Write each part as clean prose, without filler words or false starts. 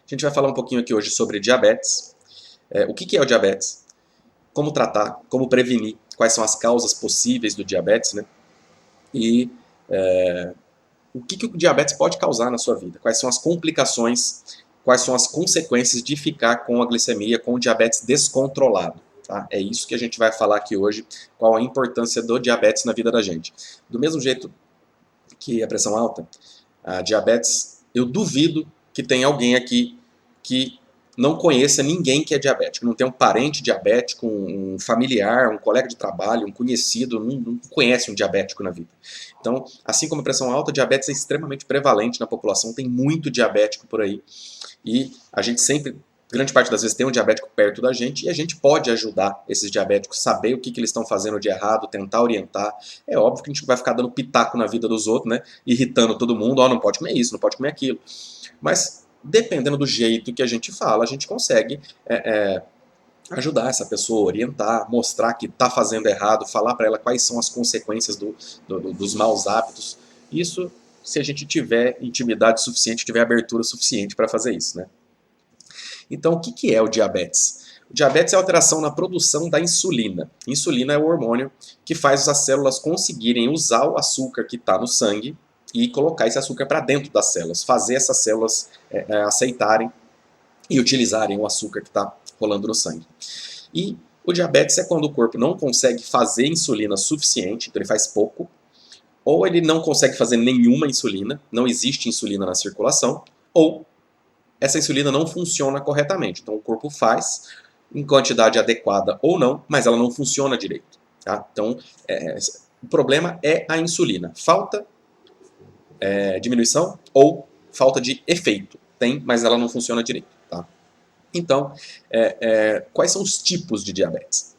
A gente vai falar um pouquinho aqui hoje sobre diabetes. O que é o diabetes? Como tratar, como prevenir, quais são as causas possíveis do diabetes, né? E o que o diabetes pode causar na sua vida, quais são as complicações, quais são as consequências de ficar com a glicemia, com o diabetes descontrolado. Tá? É isso que a gente vai falar aqui hoje, qual a importância do diabetes na vida da gente. Do mesmo jeito que a pressão alta, a diabetes, eu duvido que tenha alguém aqui que não conheça ninguém que é diabético, não tem um parente diabético, um familiar, um colega de trabalho, um conhecido, não conhece um diabético na vida. Então, assim como a pressão alta, a diabetes é extremamente prevalente na população, tem muito diabético por aí. E a gente sempre, grande parte das vezes, tem um diabético perto da gente e a gente pode ajudar esses diabéticos, saber o que eles estão fazendo de errado, tentar orientar. É óbvio que a gente vai ficar dando pitaco na vida dos outros, né? Irritando todo mundo, não pode comer isso, não pode comer aquilo. Mas, dependendo do jeito que a gente fala, a gente consegue ajudar essa pessoa, orientar, mostrar que está fazendo errado, falar para ela quais são as consequências dos maus hábitos. Isso se a gente tiver intimidade suficiente, tiver abertura suficiente para fazer isso, né? Então, o que é o diabetes? O diabetes é a alteração na produção da insulina. Insulina é o hormônio que faz as células conseguirem usar o açúcar que está no sangue e colocar esse açúcar para dentro das células, fazer essas células aceitarem e utilizarem o açúcar que está rolando no sangue. E o diabetes é quando o corpo não consegue fazer insulina suficiente, então ele faz pouco, ou ele não consegue fazer nenhuma insulina, não existe insulina na circulação, ou essa insulina não funciona corretamente. Então o corpo faz em quantidade adequada ou não, mas ela não funciona direito. Tá? Então o problema é a insulina. Falta diminuição ou falta de efeito. Tem, mas ela não funciona direito. Tá? Então, quais são os tipos de diabetes?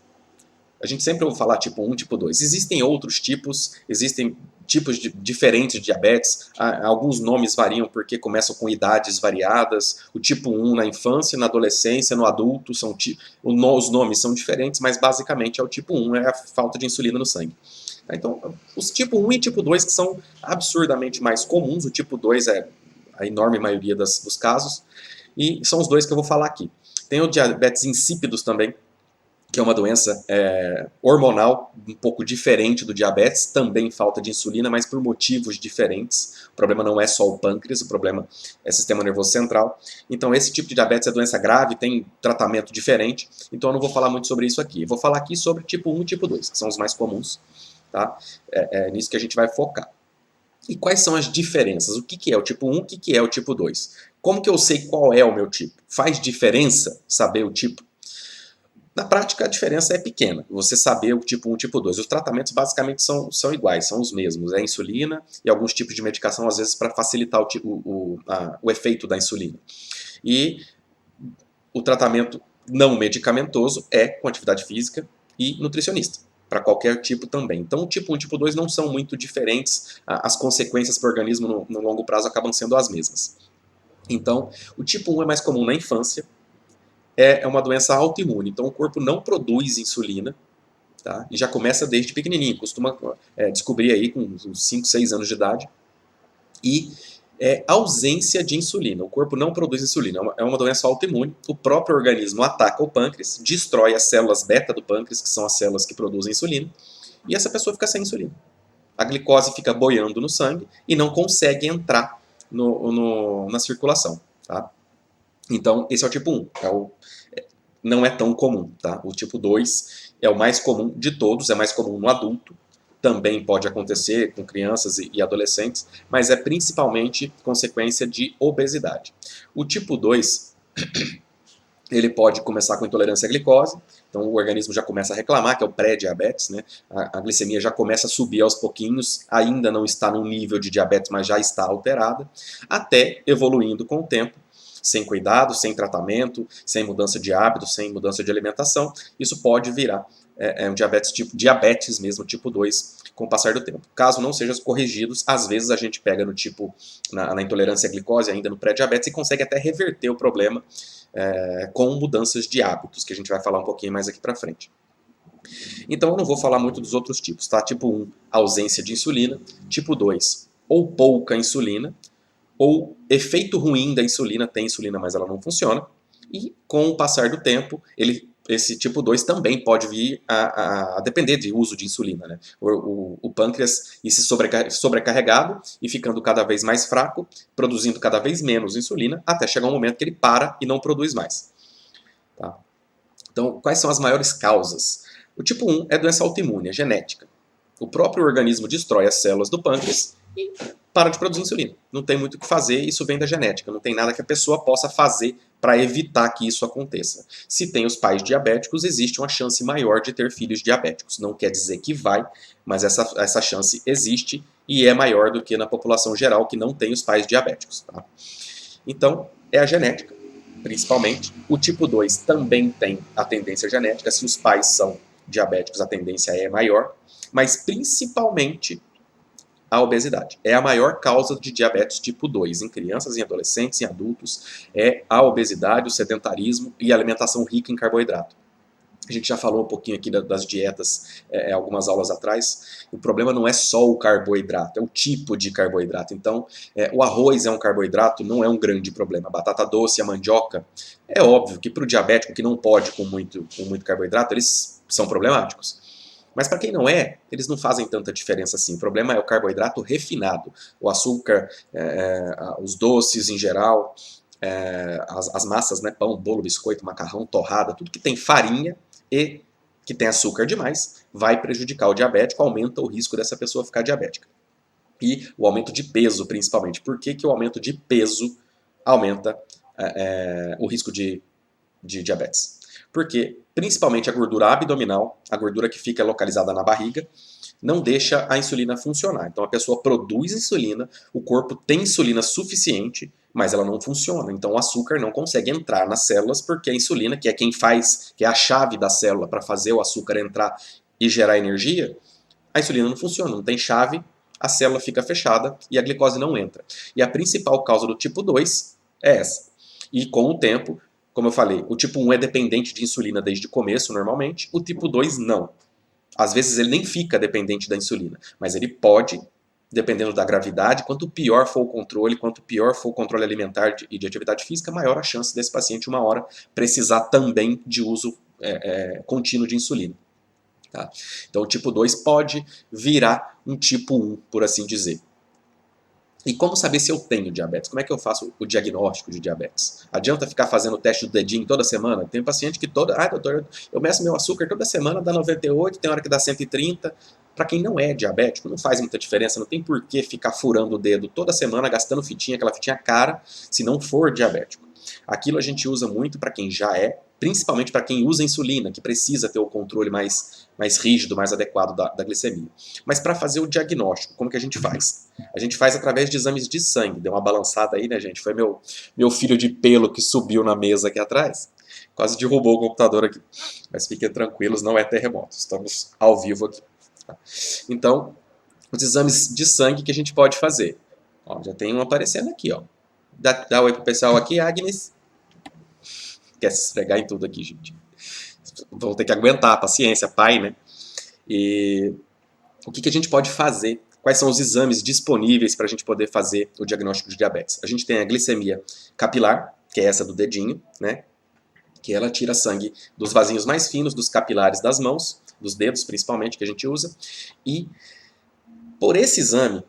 A gente sempre ouve falar tipo 1, tipo 2. Existem outros tipos, existem tipos diferentes de diabetes. Alguns nomes variam porque começam com idades variadas. O tipo 1 na infância, na adolescência, no adulto, os nomes são diferentes, mas basicamente é o tipo 1, é a falta de insulina no sangue. Então, os tipo 1 e tipo 2 que são absurdamente mais comuns, o tipo 2 é a enorme maioria dos casos, e são os dois que eu vou falar aqui. Tem o diabetes insípidos também, que é uma doença hormonal, um pouco diferente do diabetes, também falta de insulina, mas por motivos diferentes. O problema não é só o pâncreas, o problema é o sistema nervoso central. Então esse tipo de diabetes é doença grave, tem tratamento diferente, então eu não vou falar muito sobre isso aqui. Eu vou falar aqui sobre tipo 1 e tipo 2, que são os mais comuns. Tá? É nisso que a gente vai focar. E quais são as diferenças? O que é o tipo 1, o que é o tipo 2? Como que eu sei qual é o meu tipo? Faz diferença saber o tipo? Na prática, a diferença é pequena, você saber o tipo 1 e o tipo 2. Os tratamentos basicamente são iguais, são os mesmos. É insulina e alguns tipos de medicação, às vezes, para facilitar o efeito da insulina. E o tratamento não medicamentoso é com atividade física e nutricionista, para qualquer tipo também. Então, o tipo 1 e o tipo 2 não são muito diferentes, as consequências para o organismo no longo prazo acabam sendo as mesmas. Então, o tipo 1 é mais comum na infância, é uma doença autoimune, então o corpo não produz insulina, tá? E já começa desde pequenininho, costuma descobrir aí com uns 5, 6 anos de idade. E ausência de insulina, o corpo não produz insulina, é uma doença autoimune, o próprio organismo ataca o pâncreas, destrói as células beta do pâncreas, que são as células que produzem insulina, e essa pessoa fica sem insulina. A glicose fica boiando no sangue e não consegue entrar na circulação, tá? Então, esse é o tipo 1, não é tão comum. Tá? O tipo 2 é o mais comum de todos, é mais comum no adulto, também pode acontecer com crianças e adolescentes, mas é principalmente consequência de obesidade. O tipo 2, ele pode começar com intolerância à glicose, então o organismo já começa a reclamar, que é o pré-diabetes, né? A glicemia já começa a subir aos pouquinhos, ainda não está no nível de diabetes, mas já está alterada, até evoluindo com o tempo, sem cuidado, sem tratamento, sem mudança de hábito, sem mudança de alimentação, isso pode virar um diabetes mesmo, tipo 2, com o passar do tempo. Caso não sejam corrigidos, às vezes a gente pega na intolerância à glicose, ainda no pré-diabetes, e consegue até reverter o problema com mudanças de hábitos, que a gente vai falar um pouquinho mais aqui para frente. Então eu não vou falar muito dos outros tipos, tá? Tipo 1, ausência de insulina. Tipo 2, ou pouca insulina, ou efeito ruim da insulina, tem insulina, mas ela não funciona. E com o passar do tempo, esse tipo 2 também pode vir a depender de uso de insulina, né? O pâncreas ir se sobrecarregado e ficando cada vez mais fraco, produzindo cada vez menos insulina, até chegar um momento que ele para e não produz mais. Tá? Então, quais são as maiores causas? O tipo 1 é doença autoimune, é genética. O próprio organismo destrói as células do pâncreas e para de produzir insulina. Não tem muito o que fazer, isso vem da genética. Não tem nada que a pessoa possa fazer para evitar que isso aconteça. Se tem os pais diabéticos, existe uma chance maior de ter filhos diabéticos. Não quer dizer que vai, mas essa chance existe e é maior do que na população geral que não tem os pais diabéticos. Tá? Então, é a genética, principalmente. O tipo 2 também tem a tendência genética. Se os pais são diabéticos, a tendência é maior. Mas, principalmente, a obesidade. É a maior causa de diabetes tipo 2 em crianças, em adolescentes, em adultos. É a obesidade, o sedentarismo e a alimentação rica em carboidrato. A gente já falou um pouquinho aqui das dietas algumas aulas atrás. O problema não é só o carboidrato, é o tipo de carboidrato. Então, o arroz é um carboidrato, não é um grande problema. A batata doce, a mandioca, é óbvio que para o diabético que não pode com muito carboidrato, eles são problemáticos. Mas para quem não é, eles não fazem tanta diferença assim. O problema é o carboidrato refinado, o açúcar, os doces em geral, as massas, né, pão, bolo, biscoito, macarrão, torrada, tudo que tem farinha e que tem açúcar demais, vai prejudicar o diabético, aumenta o risco dessa pessoa ficar diabética. E o aumento de peso, principalmente. Por que o aumento de peso aumenta o risco de diabetes? Porque, principalmente, a gordura abdominal, a gordura que fica localizada na barriga, não deixa a insulina funcionar. Então, a pessoa produz insulina, o corpo tem insulina suficiente, mas ela não funciona. Então, o açúcar não consegue entrar nas células, porque a insulina, que é quem faz, que é a chave da célula para fazer o açúcar entrar e gerar energia, a insulina não funciona, não tem chave, a célula fica fechada e a glicose não entra. E a principal causa do tipo 2 é essa. E com o tempo, como eu falei, o tipo 1 é dependente de insulina desde o começo, normalmente, o tipo 2 não. Às vezes ele nem fica dependente da insulina, mas ele pode, dependendo da gravidade, quanto pior for o controle, quanto pior for o controle alimentar e de atividade física, maior a chance desse paciente, uma hora, precisar também de uso contínuo de insulina. Tá? Então o tipo 2 pode virar um tipo 1, por assim dizer. E como saber se eu tenho diabetes? Como é que eu faço o diagnóstico de diabetes? Adianta ficar fazendo o teste do dedinho toda semana? Tem paciente que doutor, eu meço meu açúcar toda semana, dá 98, tem hora que dá 130. Para quem não é diabético, não faz muita diferença, não tem por que ficar furando o dedo toda semana, gastando fitinha, aquela fitinha cara, se não for diabético. Aquilo a gente usa muito para quem já é, principalmente para quem usa insulina, que precisa ter o controle mais rígido, mais adequado da glicemia. Mas para fazer o diagnóstico, como que a gente faz? A gente faz através de exames de sangue. Deu uma balançada aí, né, gente? Foi meu filho de pelo que subiu na mesa aqui atrás. Quase derrubou o computador aqui. Mas fiquem tranquilos, não é terremoto. Estamos ao vivo aqui. Então, os exames de sangue que a gente pode fazer. Ó, já tem um aparecendo aqui, ó. Dá oi pro pessoal aqui, Agnes. Quer se esfregar em tudo aqui, gente. Vou ter que aguentar, paciência, pai, né? E o que a gente pode fazer? Quais são os exames disponíveis para a gente poder fazer o diagnóstico de diabetes? A gente tem a glicemia capilar, que é essa do dedinho, né? Que ela tira sangue dos vasinhos mais finos, dos capilares das mãos, dos dedos principalmente, que a gente usa. E por esse exame,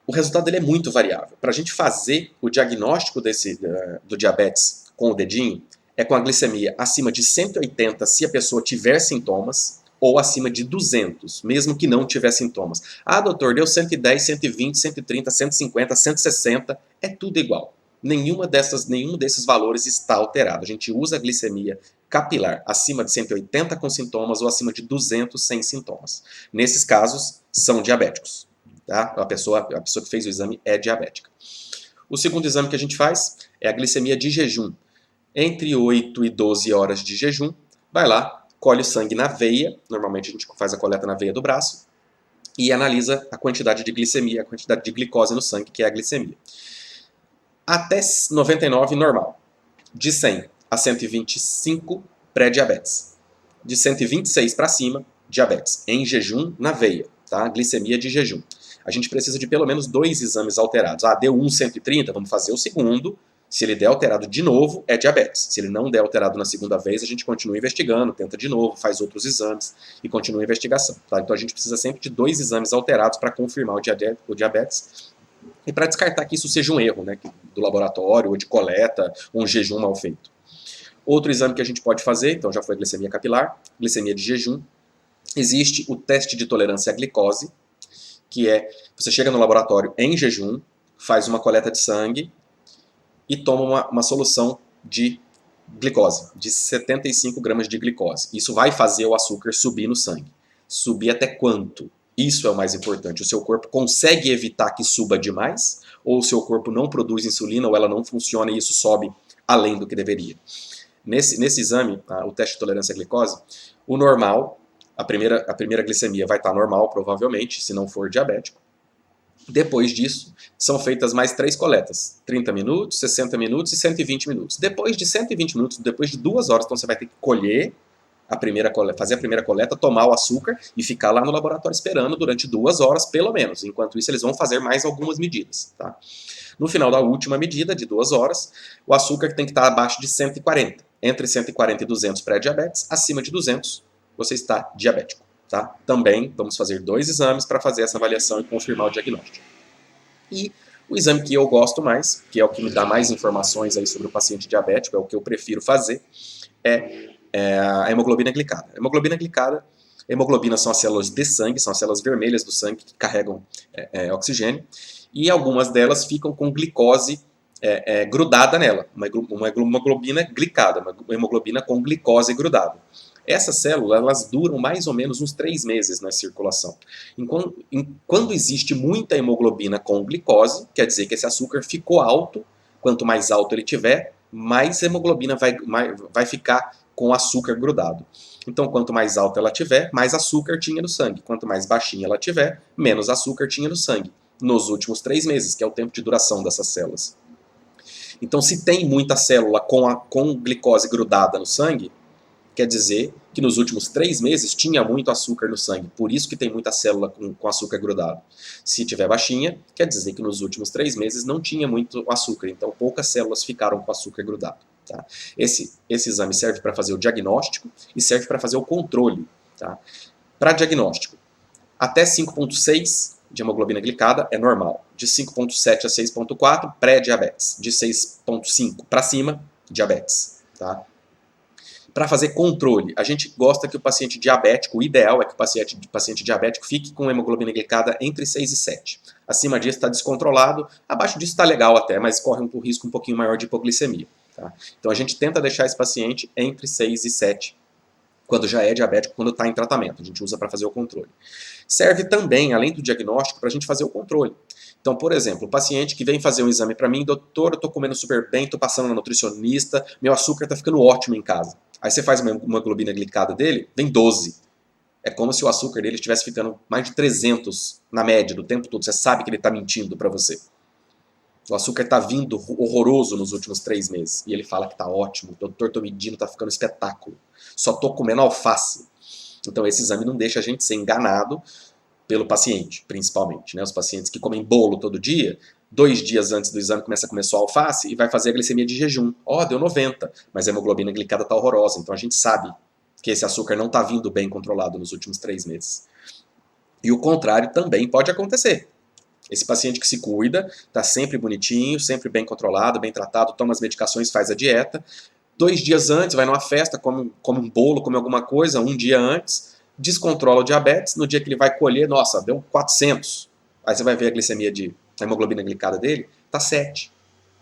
o resultado dele é muito variável. Para a gente fazer o diagnóstico do diabetes com o dedinho, é com a glicemia acima de 180 se a pessoa tiver sintomas, ou acima de 200, mesmo que não tiver sintomas. Ah, doutor, deu 110, 120, 130, 150, 160, é tudo igual. Nenhum desses valores está alterado. A gente usa a glicemia capilar acima de 180 com sintomas ou acima de 200 sem sintomas. Nesses casos, são diabéticos. Tá? A pessoa que fez o exame é diabética. O segundo exame que a gente faz é a glicemia de jejum. Entre 8 e 12 horas de jejum, vai lá, colhe o sangue na veia, normalmente a gente faz a coleta na veia do braço, e analisa a quantidade de glicemia, a quantidade de glicose no sangue, que é a glicemia. Até 99, normal. De 100 a 125, pré-diabetes. De 126 para cima, diabetes. Em jejum, na veia, tá? Glicemia de jejum. a gente precisa de pelo menos 2 exames alterados. Ah, deu 130, vamos fazer o segundo. Se ele der alterado de novo, é diabetes. Se ele não der alterado na segunda vez, a gente continua investigando, tenta de novo, faz outros exames e continua a investigação. Tá? Então a gente precisa sempre de 2 exames alterados para confirmar o diabetes e para descartar que isso seja um erro, né, do laboratório, ou de coleta, ou um jejum mal feito. Outro exame que a gente pode fazer, então já foi a glicemia capilar, glicemia de jejum. Existe o teste de tolerância à glicose, que é, você chega no laboratório em jejum, faz uma coleta de sangue e toma uma solução de glicose, de 75 gramas de glicose. Isso vai fazer o açúcar subir no sangue. Subir até quanto? Isso é o mais importante. O seu corpo consegue evitar que suba demais? Ou o seu corpo não produz insulina, ou ela não funciona e isso sobe além do que deveria? Nesse exame, o teste de tolerância à glicose, o normal, a primeira glicemia vai estar normal, provavelmente, se não for diabético. Depois disso, são feitas mais 3 coletas, 30 minutos, 60 minutos e 120 minutos. Depois de 120 minutos, depois de 2 horas, então você vai ter que colher fazer a primeira coleta, tomar o açúcar e ficar lá no laboratório esperando durante 2 horas, pelo menos. Enquanto isso, eles vão fazer mais algumas medidas. Tá? No final da última medida, de 2 horas, o açúcar tem que estar abaixo de 140. Entre 140 e 200 pré-diabetes, acima de 200 você está diabético. Tá? Também vamos fazer 2 exames para fazer essa avaliação e confirmar o diagnóstico. E o exame que eu gosto mais, que é o que me dá mais informações aí sobre o paciente diabético, é o que eu prefiro fazer, é a hemoglobina glicada. A hemoglobina são as células de sangue, são as células vermelhas do sangue que carregam oxigênio, e algumas delas ficam com glicose grudada nela, uma hemoglobina glicada, uma hemoglobina com glicose grudada. Essas células elas duram mais ou menos uns 3 meses na circulação. Quando existe muita hemoglobina com glicose, quer dizer que esse açúcar ficou alto. Quanto mais alto ele tiver, mais hemoglobina vai ficar com açúcar grudado. Então, quanto mais alta ela tiver, mais açúcar tinha no sangue. Quanto mais baixinha ela tiver, menos açúcar tinha no sangue. Nos últimos 3 meses, que é o tempo de duração dessas células. Então, se tem muita célula com glicose grudada no sangue, quer dizer que nos últimos 3 meses tinha muito açúcar no sangue. Por isso que tem muita célula com açúcar grudado. Se tiver baixinha, quer dizer que nos últimos 3 meses não tinha muito açúcar. Então poucas células ficaram com açúcar grudado. Tá? Esse exame serve para fazer o diagnóstico e serve para fazer o controle. Tá? Para diagnóstico, até 5,6 de hemoglobina glicada é normal. De 5,7 a 6,4, pré-diabetes. De 6,5 para cima, diabetes. Tá? Para fazer controle, a gente gosta que o paciente diabético, o ideal é que o paciente diabético fique com hemoglobina glicada entre 6 e 7. Acima disso está descontrolado, abaixo disso está legal até, mas corre um risco um pouquinho maior de hipoglicemia. Tá? Então a gente tenta deixar esse paciente entre 6 e 7, quando já é diabético, quando está em tratamento. A gente usa para fazer o controle. Serve também, além do diagnóstico, para a gente fazer o controle. Então, por exemplo, o paciente que vem fazer um exame para mim, doutor, eu estou comendo super bem, estou passando na nutricionista, meu açúcar está ficando ótimo em casa. Aí você faz uma hemoglobina glicada dele, vem 12. É como se o açúcar dele estivesse ficando mais de 300 na média do tempo todo. Você sabe que ele está mentindo para você. O açúcar está vindo horroroso nos últimos 3 meses. E ele fala que está ótimo. Doutor, estou medindo, está ficando espetáculo. Só estou comendo alface. Então esse exame não deixa a gente ser enganado pelo paciente, principalmente. Né? Os pacientes que comem bolo todo dia, 2 dias antes do exame começa a comer só alface e vai fazer a glicemia de jejum. Deu 90, mas a hemoglobina glicada está horrorosa. Então a gente sabe que esse açúcar não está vindo bem controlado nos últimos 3 meses. E o contrário também pode acontecer. Esse paciente que se cuida, está sempre bonitinho, sempre bem controlado, bem tratado, toma as medicações, faz a dieta. 2 dias antes, vai numa festa, come um bolo, come alguma coisa, 1 dia antes, descontrola o diabetes, no dia que ele vai colher, nossa, deu 400. Aí você vai ver a glicemia a hemoglobina glicada dele, está 7.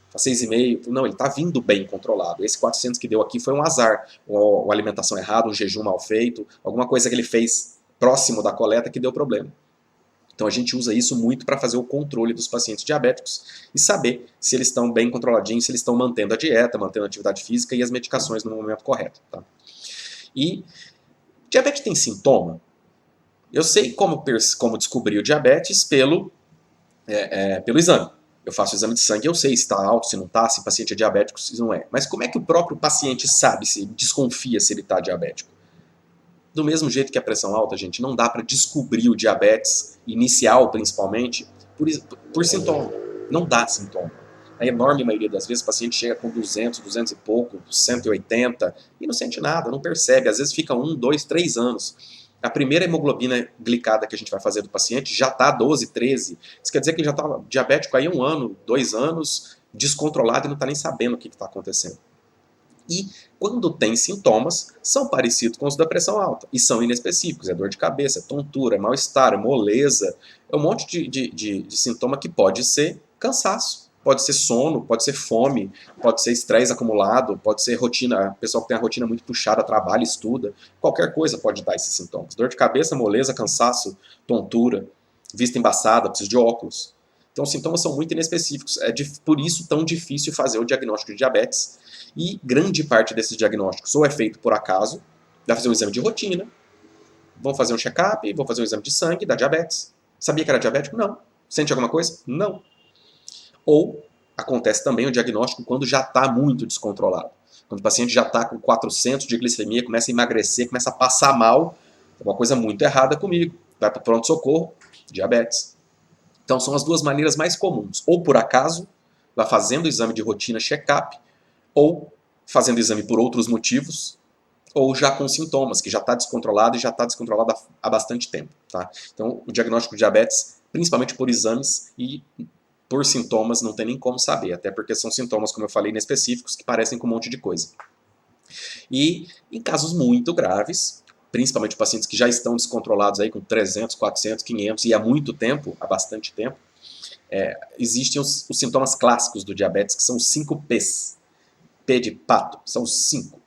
Está 6,5. Não, ele está vindo bem controlado. Esse 400 que deu aqui foi um azar. Uma alimentação errada, um jejum mal feito, alguma coisa que ele fez próximo da coleta que deu problema. Então a gente usa isso muito para fazer o controle dos pacientes diabéticos e saber se eles estão bem controladinhos, se eles estão mantendo a dieta, mantendo a atividade física e as medicações no momento correto. Tá? E diabetes tem sintoma? Eu sei como descobrir o diabetes pelo exame. Eu faço o exame de sangue, eu sei se está alto, se não está, se o paciente é diabético, se não é. Mas como é que o próprio paciente sabe, se desconfia se ele está diabético? Do mesmo jeito que a pressão alta, gente, não dá para descobrir o diabetes inicial, principalmente, por sintoma. Não dá sintoma. A enorme maioria das vezes o paciente chega com 200, 200 e pouco, 180 e não sente nada, não percebe. Às vezes fica 1, 2, 3 anos. A primeira hemoglobina glicada que a gente vai fazer do paciente já está 12, 13. Isso quer dizer que ele já está diabético aí 1 ano, 2 anos, descontrolado e não está nem sabendo o que está acontecendo. E quando tem sintomas, são parecidos com os da pressão alta e são inespecíficos. É dor de cabeça, é tontura, é mal-estar, é moleza. É um monte de sintoma que pode ser cansaço, pode ser sono, pode ser fome, pode ser estresse acumulado, pode ser rotina, pessoal que tem a rotina muito puxada, trabalha, estuda. Qualquer coisa pode dar esses sintomas. Dor de cabeça, moleza, cansaço, tontura, vista embaçada, preciso de óculos. Então os sintomas são muito inespecíficos. É por isso tão difícil fazer o diagnóstico de diabetes. E grande parte desses diagnósticos ou é feito por acaso, vai fazer um exame de rotina, vão fazer um check-up, vão fazer um exame de sangue, da diabetes. Sabia que era diabético? Não. Sente alguma coisa? Não. Ou acontece também o diagnóstico quando já está muito descontrolado. Quando o paciente já está com 400 de glicemia, começa a emagrecer, começa a passar mal, tem uma coisa muito errada comigo. Vai para o pronto-socorro, diabetes. Então são as duas maneiras mais comuns. Ou por acaso, vai fazendo o exame de rotina, check-up, ou fazendo exame por outros motivos, ou já com sintomas, que já está descontrolado e já está descontrolado há bastante tempo. Tá? Então, o diagnóstico de diabetes, principalmente por exames e por sintomas, não tem nem como saber, até porque são sintomas, como eu falei, inespecíficos, que parecem com um monte de coisa. E em casos muito graves, principalmente pacientes que já estão descontrolados aí com 300, 400, 500 e há muito tempo, há bastante tempo, existem os sintomas clássicos do diabetes, que são os 5 P's. P de pato, são 5.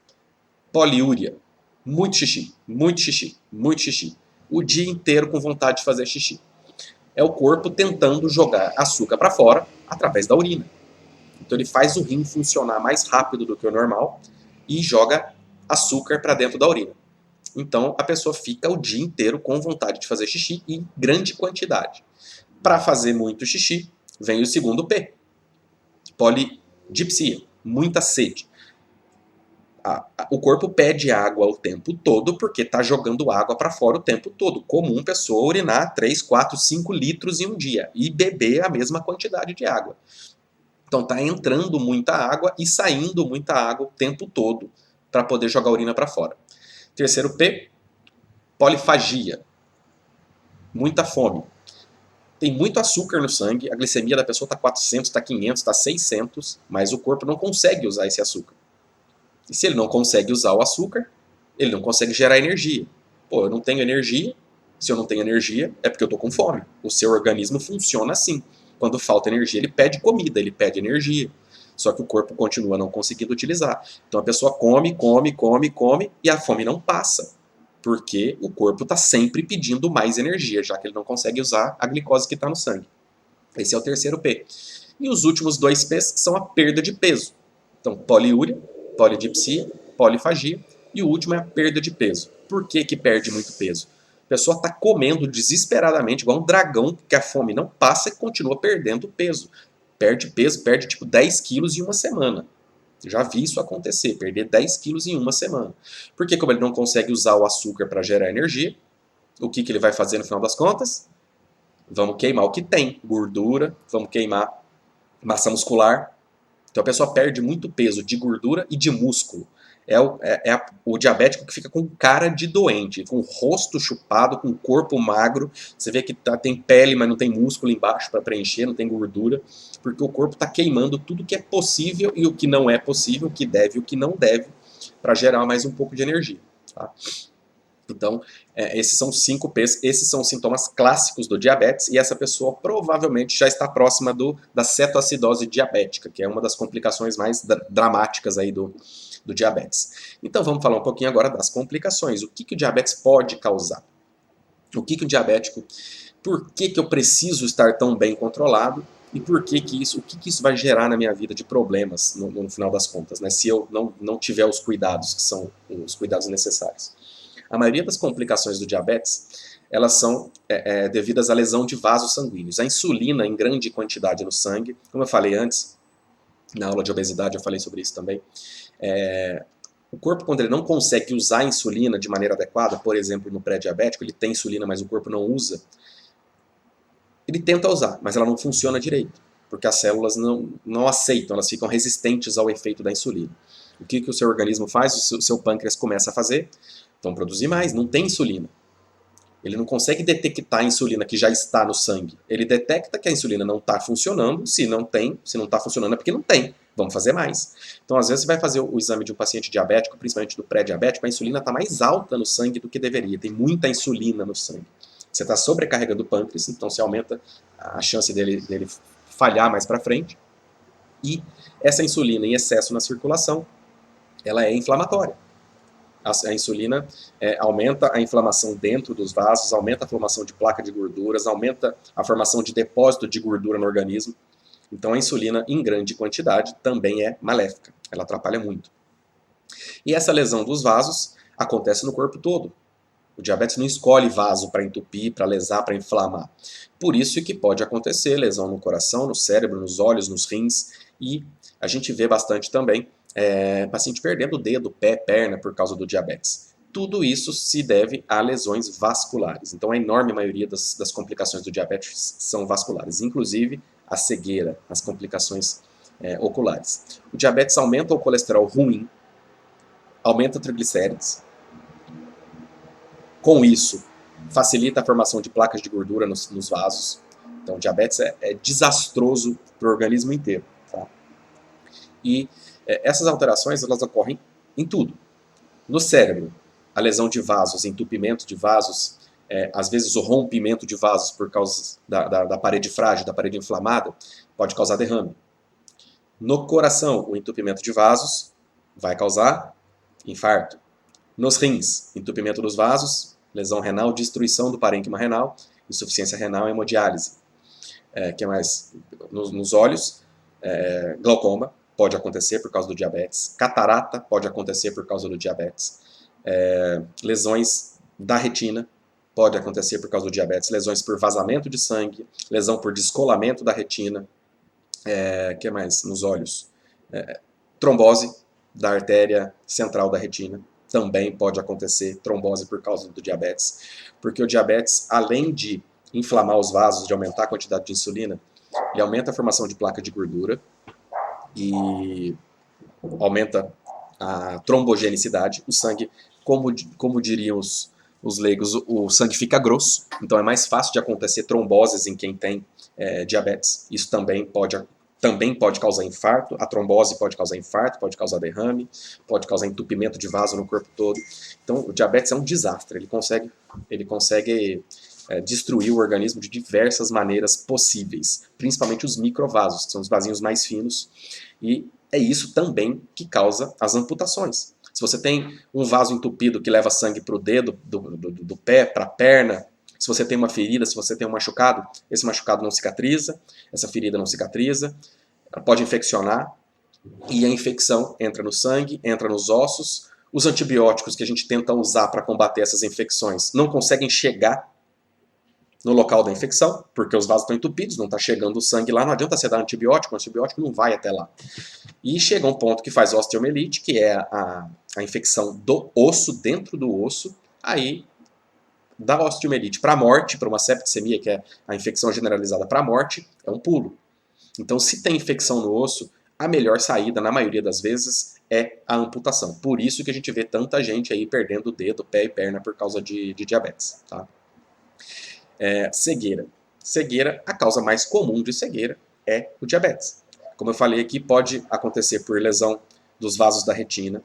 Poliúria, muito xixi, muito xixi, muito xixi. O dia inteiro com vontade de fazer xixi. É o corpo tentando jogar açúcar para fora através da urina. Então ele faz o rim funcionar mais rápido do que o normal e joga açúcar para dentro da urina. Então a pessoa fica o dia inteiro com vontade de fazer xixi em grande quantidade. Para fazer muito xixi, vem o segundo P. Polidipsia, muita sede. O corpo pede água o tempo todo porque está jogando água para fora o tempo todo. Comum pessoa urinar 3, 4, 5 litros em um dia e beber a mesma quantidade de água. Então está entrando muita água e saindo muita água o tempo todo para poder jogar a urina para fora. Terceiro P, polifagia. Muita fome. Tem muito açúcar no sangue, a glicemia da pessoa está 400, está 500, está 600, mas o corpo não consegue usar esse açúcar. E se ele não consegue usar o açúcar, ele não consegue gerar energia. Pô, eu não tenho energia. Se eu não tenho energia, é porque eu estou com fome. O seu organismo funciona assim. Quando falta energia, ele pede comida, ele pede energia. Só que o corpo continua não conseguindo utilizar. Então a pessoa come, come, come, come e a fome não passa. Porque o corpo está sempre pedindo mais energia, já que ele não consegue usar a glicose que está no sangue. Esse é o terceiro P. E os últimos 2 P's são a perda de peso. Então, poliúria, polidipsia, polifagia, e o último é a perda de peso. Por que perde muito peso? A pessoa está comendo desesperadamente, igual um dragão, que a fome não passa e continua perdendo peso. Perde peso, perde tipo 10 quilos em uma semana. Já vi isso acontecer, perder 10 quilos em uma semana. Porque como ele não consegue usar o açúcar para gerar energia, o que ele vai fazer no final das contas? Vamos queimar o que tem, gordura, vamos queimar massa muscular. Então a pessoa perde muito peso de gordura e de músculo. O diabético que fica com cara de doente, com o rosto chupado, com o corpo magro. Você vê que tem pele, mas não tem músculo embaixo para preencher, não tem gordura. Porque o corpo está queimando tudo que é possível e o que não é possível, o que deve e o que não deve, para gerar mais um pouco de energia. Tá? Então, esses são 5 P's, esses são os sintomas clássicos do diabetes, e essa pessoa provavelmente já está próxima da cetoacidose diabética, que é uma das complicações mais dramáticas aí do diabetes. Então, vamos falar um pouquinho agora das complicações. O que o diabetes pode causar? O que o diabético... Por que eu preciso estar tão bem controlado? E por que isso vai gerar na minha vida de problemas, no final das contas, né? Se eu não tiver os cuidados, que são os cuidados necessários. A maioria das complicações do diabetes, elas são devidas à lesão de vasos sanguíneos. A insulina em grande quantidade no sangue, como eu falei antes, na aula de obesidade eu falei sobre isso também, O corpo, quando ele não consegue usar a insulina de maneira adequada, por exemplo, no pré-diabético, ele tem insulina, mas o corpo não usa, ele tenta usar, mas ela não funciona direito, porque as células não aceitam, elas ficam resistentes ao efeito da insulina. O que o seu organismo faz? O seu pâncreas começa a fazer? Vão produzir mais, não tem insulina. Ele não consegue detectar a insulina que já está no sangue. Ele detecta que a insulina não está funcionando, se não está funcionando é porque não tem. Vamos fazer mais. Então, às vezes, você vai fazer o exame de um paciente diabético, principalmente do pré-diabético, a insulina está mais alta no sangue do que deveria. Tem muita insulina no sangue. Você está sobrecarregando o pâncreas, então você aumenta a chance dele falhar mais para frente. E essa insulina em excesso na circulação, ela é inflamatória. A insulina aumenta a inflamação dentro dos vasos, aumenta a formação de placa de gorduras, aumenta a formação de depósito de gordura no organismo. Então a insulina em grande quantidade também é maléfica, ela atrapalha muito. E essa lesão dos vasos acontece no corpo todo. O diabetes não escolhe vaso para entupir, para lesar, para inflamar. Por isso que pode acontecer lesão no coração, no cérebro, nos olhos, nos rins, e a gente vê bastante também paciente perdendo o dedo, pé, perna por causa do diabetes. Tudo isso se deve a lesões vasculares. Então, a enorme maioria das complicações do diabetes são vasculares, inclusive a cegueira, as complicações oculares. O diabetes aumenta o colesterol ruim, aumenta triglicérides. Com isso, facilita a formação de placas de gordura nos vasos. Então, o diabetes é desastroso para o organismo inteiro. Tá? E essas alterações elas ocorrem em tudo. No cérebro, a lesão de vasos, entupimento de vasos, às vezes o rompimento de vasos por causa da parede frágil, da parede inflamada, pode causar derrame. No coração, o entupimento de vasos vai causar infarto. Nos rins, entupimento dos vasos, lesão renal, destruição do parênquima renal, insuficiência renal e hemodiálise. Que mais? Nos olhos, glaucoma pode acontecer por causa do diabetes, catarata pode acontecer por causa do diabetes, lesões da retina pode acontecer por causa do diabetes, lesões por vazamento de sangue, lesão por descolamento da retina, que mais? Nos olhos, trombose da artéria central da retina. Também pode acontecer trombose por causa do diabetes, porque o diabetes, além de inflamar os vasos, de aumentar a quantidade de insulina, ele aumenta a formação de placa de gordura e aumenta a trombogenicidade. O sangue, como diriam os leigos, o sangue fica grosso, então é mais fácil de acontecer tromboses em quem tem diabetes. Isso também pode causar infarto, a trombose pode causar infarto, pode causar derrame, pode causar entupimento de vaso no corpo todo. Então, o diabetes é um desastre, ele consegue destruir o organismo de diversas maneiras possíveis, principalmente os microvasos, que são os vasinhos mais finos, e é isso também que causa as amputações. Se você tem um vaso entupido que leva sangue para o dedo, do pé para a perna, se você tem uma ferida, se você tem um machucado, esse machucado não cicatriza, essa ferida não cicatriza, ela pode infeccionar, e a infecção entra no sangue, entra nos ossos. Os antibióticos que a gente tenta usar para combater essas infecções não conseguem chegar no local da infecção, porque os vasos estão entupidos, não está chegando o sangue lá, não adianta você dar antibiótico, o antibiótico não vai até lá. E chega um ponto que faz osteomielite, que é a infecção do osso, dentro do osso, aí da osteomielite para a morte, para uma septicemia, que é a infecção generalizada para a morte, é um pulo. Então, se tem infecção no osso, a melhor saída, na maioria das vezes, é a amputação. Por isso que a gente vê tanta gente aí perdendo o dedo, pé e perna por causa de diabetes. Tá? Cegueira. Cegueira, a causa mais comum de cegueira é o diabetes. Como eu falei aqui, pode acontecer por lesão dos vasos da retina,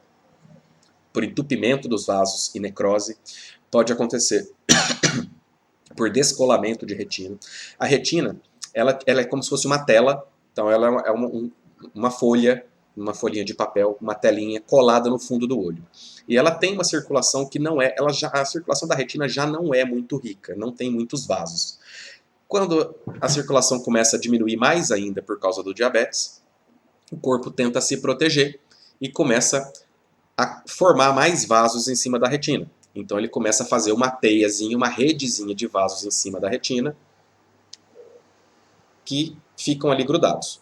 por entupimento dos vasos e necrose, pode acontecer por descolamento de retina. A retina, ela é como se fosse uma tela, então ela é uma folhinha de papel, uma telinha colada no fundo do olho. E ela tem uma circulação que não é, a circulação da retina já não é muito rica, não tem muitos vasos. Quando a circulação começa a diminuir mais ainda por causa do diabetes, o corpo tenta se proteger e começa a formar mais vasos em cima da retina. Então ele começa a fazer uma teiazinha, uma redezinha de vasos em cima da retina que ficam ali grudados.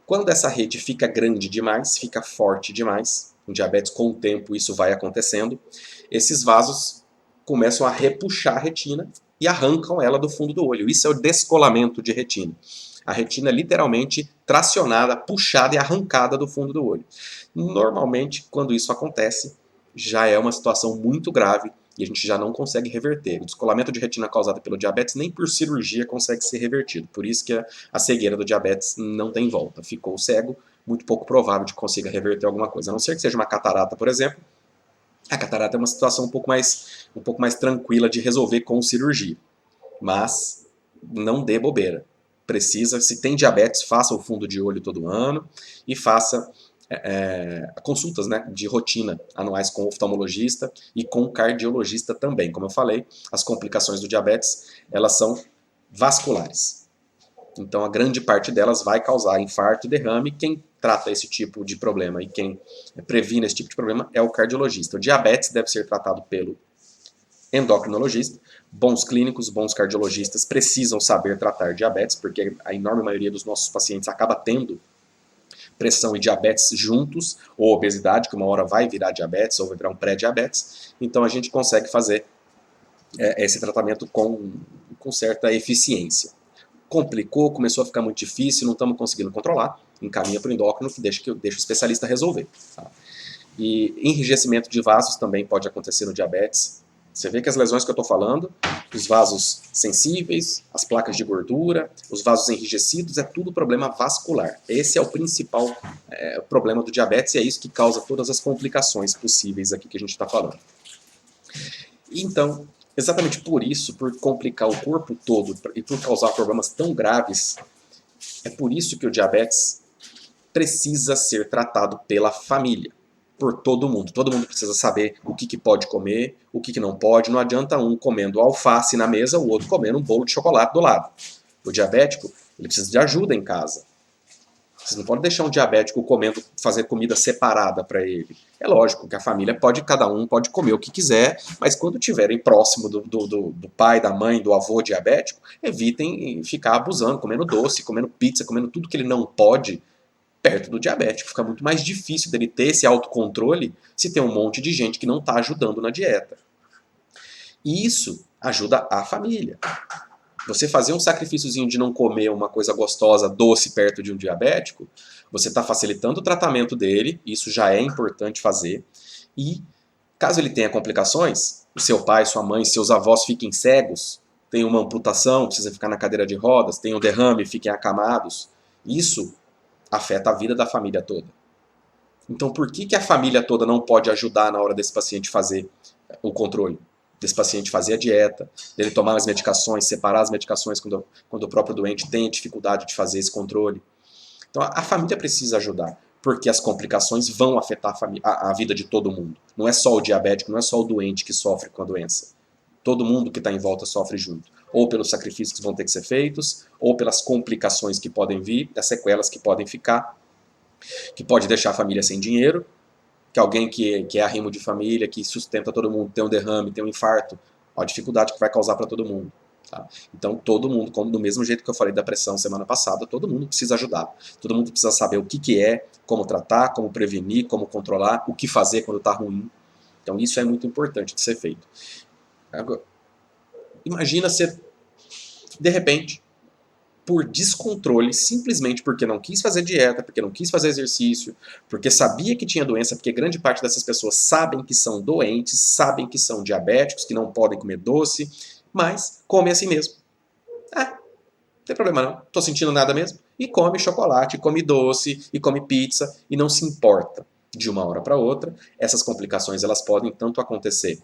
Quando essa rede fica grande demais, fica forte demais, com diabetes, com o tempo isso vai acontecendo, esses vasos começam a repuxar a retina e arrancam ela do fundo do olho. Isso é o descolamento de retina. A retina é literalmente tracionada, puxada e arrancada do fundo do olho. Normalmente, quando isso acontece, já é uma situação muito grave e a gente já não consegue reverter. O descolamento de retina causado pelo diabetes nem por cirurgia consegue ser revertido. Por isso que a cegueira do diabetes não tem volta. Ficou cego, muito pouco provável de consiga reverter alguma coisa. A não ser que seja uma catarata, por exemplo. A catarata é uma situação um pouco mais tranquila de resolver com cirurgia. Mas não dê bobeira. Precisa, se tem diabetes, faça o fundo de olho todo ano e faça consultas, né, de rotina anuais com oftalmologista e com cardiologista também. Como eu falei, as complicações do diabetes, elas são vasculares. Então a grande parte delas vai causar infarto e derrame. Quem trata esse tipo de problema e quem previne esse tipo de problema é o cardiologista. O diabetes deve ser tratado pelo endocrinologista. Bons clínicos, bons cardiologistas precisam saber tratar diabetes, porque a enorme maioria dos nossos pacientes acaba tendo pressão e diabetes juntos, ou obesidade, que uma hora vai virar diabetes, ou vai virar um pré-diabetes. Então a gente consegue fazer esse tratamento com certa eficiência. Complicou, começou a ficar muito difícil, não estamos conseguindo controlar, encaminha para o endócrino, que deixa o especialista resolver. Tá? E enrijecimento de vasos também pode acontecer no diabetes. Você vê que as lesões que eu estou falando, os vasos sensíveis, as placas de gordura, os vasos enrijecidos, é tudo problema vascular. Esse é o principal problema do diabetes e é isso que causa todas as complicações possíveis aqui que a gente está falando. Então, exatamente por isso, por complicar o corpo todo e por causar problemas tão graves, é por isso que o diabetes precisa ser tratado pela família. Por todo mundo. Todo mundo precisa saber o que pode comer, o que não pode. Não adianta um comendo alface na mesa, o outro comendo um bolo de chocolate do lado. O diabético, ele precisa de ajuda em casa. Você não pode deixar um diabético fazer comida separada para ele. É lógico que a família cada um pode comer o que quiser, mas quando estiverem próximo do pai, da mãe, do avô diabético, evitem ficar abusando, comendo doce, comendo pizza, comendo tudo que ele não pode, perto do diabético. Fica muito mais difícil dele ter esse autocontrole se tem um monte de gente que não está ajudando na dieta. E isso ajuda a família. Você fazer um sacrifíciozinho de não comer uma coisa gostosa, doce, perto de um diabético, você está facilitando o tratamento dele, isso já é importante fazer. E caso ele tenha complicações, o seu pai, sua mãe, seus avós fiquem cegos, tem uma amputação, precisa ficar na cadeira de rodas, tem um derrame, fiquem acamados, isso afeta a vida da família toda. Então, por que a família toda não pode ajudar na hora desse paciente fazer o controle? Desse paciente fazer a dieta, dele tomar as medicações, separar as medicações quando o próprio doente tem dificuldade de fazer esse controle. Então, a família precisa ajudar, porque as complicações vão afetar a vida de todo mundo. Não é só o diabético, não é só o doente que sofre com a doença. Todo mundo que está em volta sofre junto. Ou pelos sacrifícios que vão ter que ser feitos, ou pelas complicações que podem vir, das sequelas que podem ficar, que pode deixar a família sem dinheiro, que alguém que é arrimo de família, que sustenta todo mundo, tem um derrame, tem um infarto, a dificuldade que vai causar para todo mundo. Tá? Então todo mundo, do mesmo jeito que eu falei da pressão semana passada, todo mundo precisa ajudar. Todo mundo precisa saber o que é, como tratar, como prevenir, como controlar, o que fazer quando está ruim. Então isso é muito importante de ser feito. Agora, imagina você, de repente, por descontrole, simplesmente porque não quis fazer dieta, porque não quis fazer exercício, porque sabia que tinha doença, porque grande parte dessas pessoas sabem que são doentes, sabem que são diabéticos, que não podem comer doce, mas comem assim mesmo. Não tem problema não, tô sentindo nada mesmo. E come chocolate, e come doce, e come pizza, e não se importa. De uma hora para outra, essas complicações elas podem tanto acontecer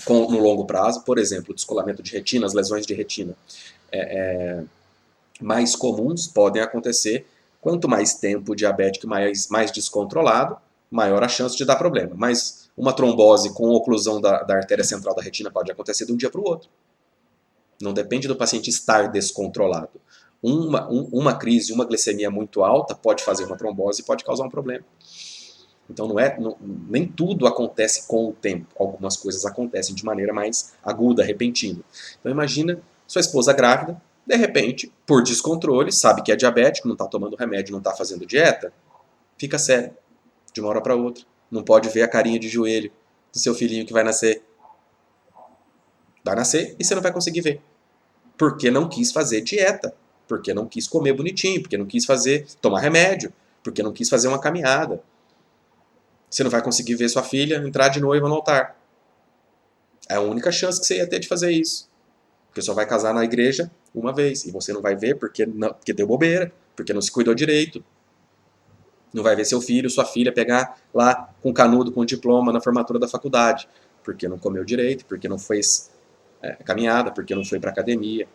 no longo prazo, por exemplo, o descolamento de retina, as lesões de retina mais comuns podem acontecer. Quanto mais tempo o diabético mais descontrolado, maior a chance de dar problema. Mas uma trombose com oclusão da artéria central da retina pode acontecer de um dia para o outro. Não depende do paciente estar descontrolado. Uma crise, uma glicemia muito alta pode fazer uma trombose e pode causar um problema. Então nem tudo acontece com o tempo. Algumas coisas acontecem de maneira mais aguda, repentina. Então imagina sua esposa grávida, de repente, por descontrole, sabe que é diabético, não está tomando remédio, não está fazendo dieta, fica sério, de uma hora para outra. Não pode ver a carinha de joelho do seu filhinho que vai nascer. Vai nascer e você não vai conseguir ver. Porque não quis fazer dieta. Porque não quis comer bonitinho. Porque não quis tomar remédio. Porque não quis fazer uma caminhada. Você não vai conseguir ver sua filha entrar de noiva no altar. É a única chance que você ia ter de fazer isso. Porque só vai casar na igreja uma vez. E você não vai ver porque deu bobeira. Porque não se cuidou direito. Não vai ver seu filho, sua filha pegar lá com canudo, com diploma na formatura da faculdade. Porque não comeu direito, porque não fez caminhada, porque não foi para academia.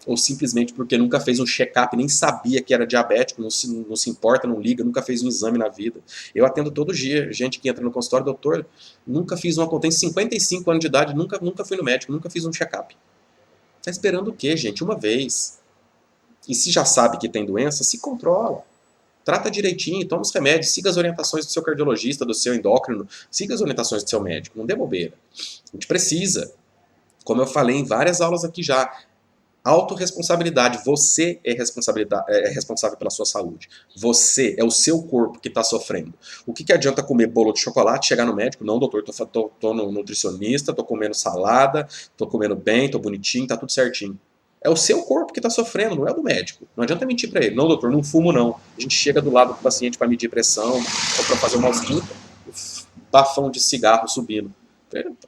Ou simplesmente porque nunca fez um check-up, nem sabia que era diabético, não se importa, não liga, nunca fez um exame na vida. Eu atendo todo dia gente que entra no consultório, doutor, nunca fiz uma conta, tenho 55 anos de idade, nunca fui no médico, nunca fiz um check-up. Tá esperando o quê, gente? Uma vez. E se já sabe que tem doença, se controla. Trata direitinho, toma os remédios, siga as orientações do seu cardiologista, do seu endócrino, siga as orientações do seu médico, não dê bobeira. A gente precisa. Como eu falei em várias aulas aqui já, autorresponsabilidade. Você é responsável pela sua saúde. Você é o seu corpo que está sofrendo. O que adianta comer bolo de chocolate, chegar no médico? Não, doutor, tô no nutricionista, tô comendo salada, tô comendo bem, tô bonitinho, tá tudo certinho. É o seu corpo que está sofrendo, não é o do médico. Não adianta mentir para ele. Não, doutor, não fumo não. A gente chega do lado do paciente para medir pressão ou para fazer uma ausculta, bafão de cigarro subindo.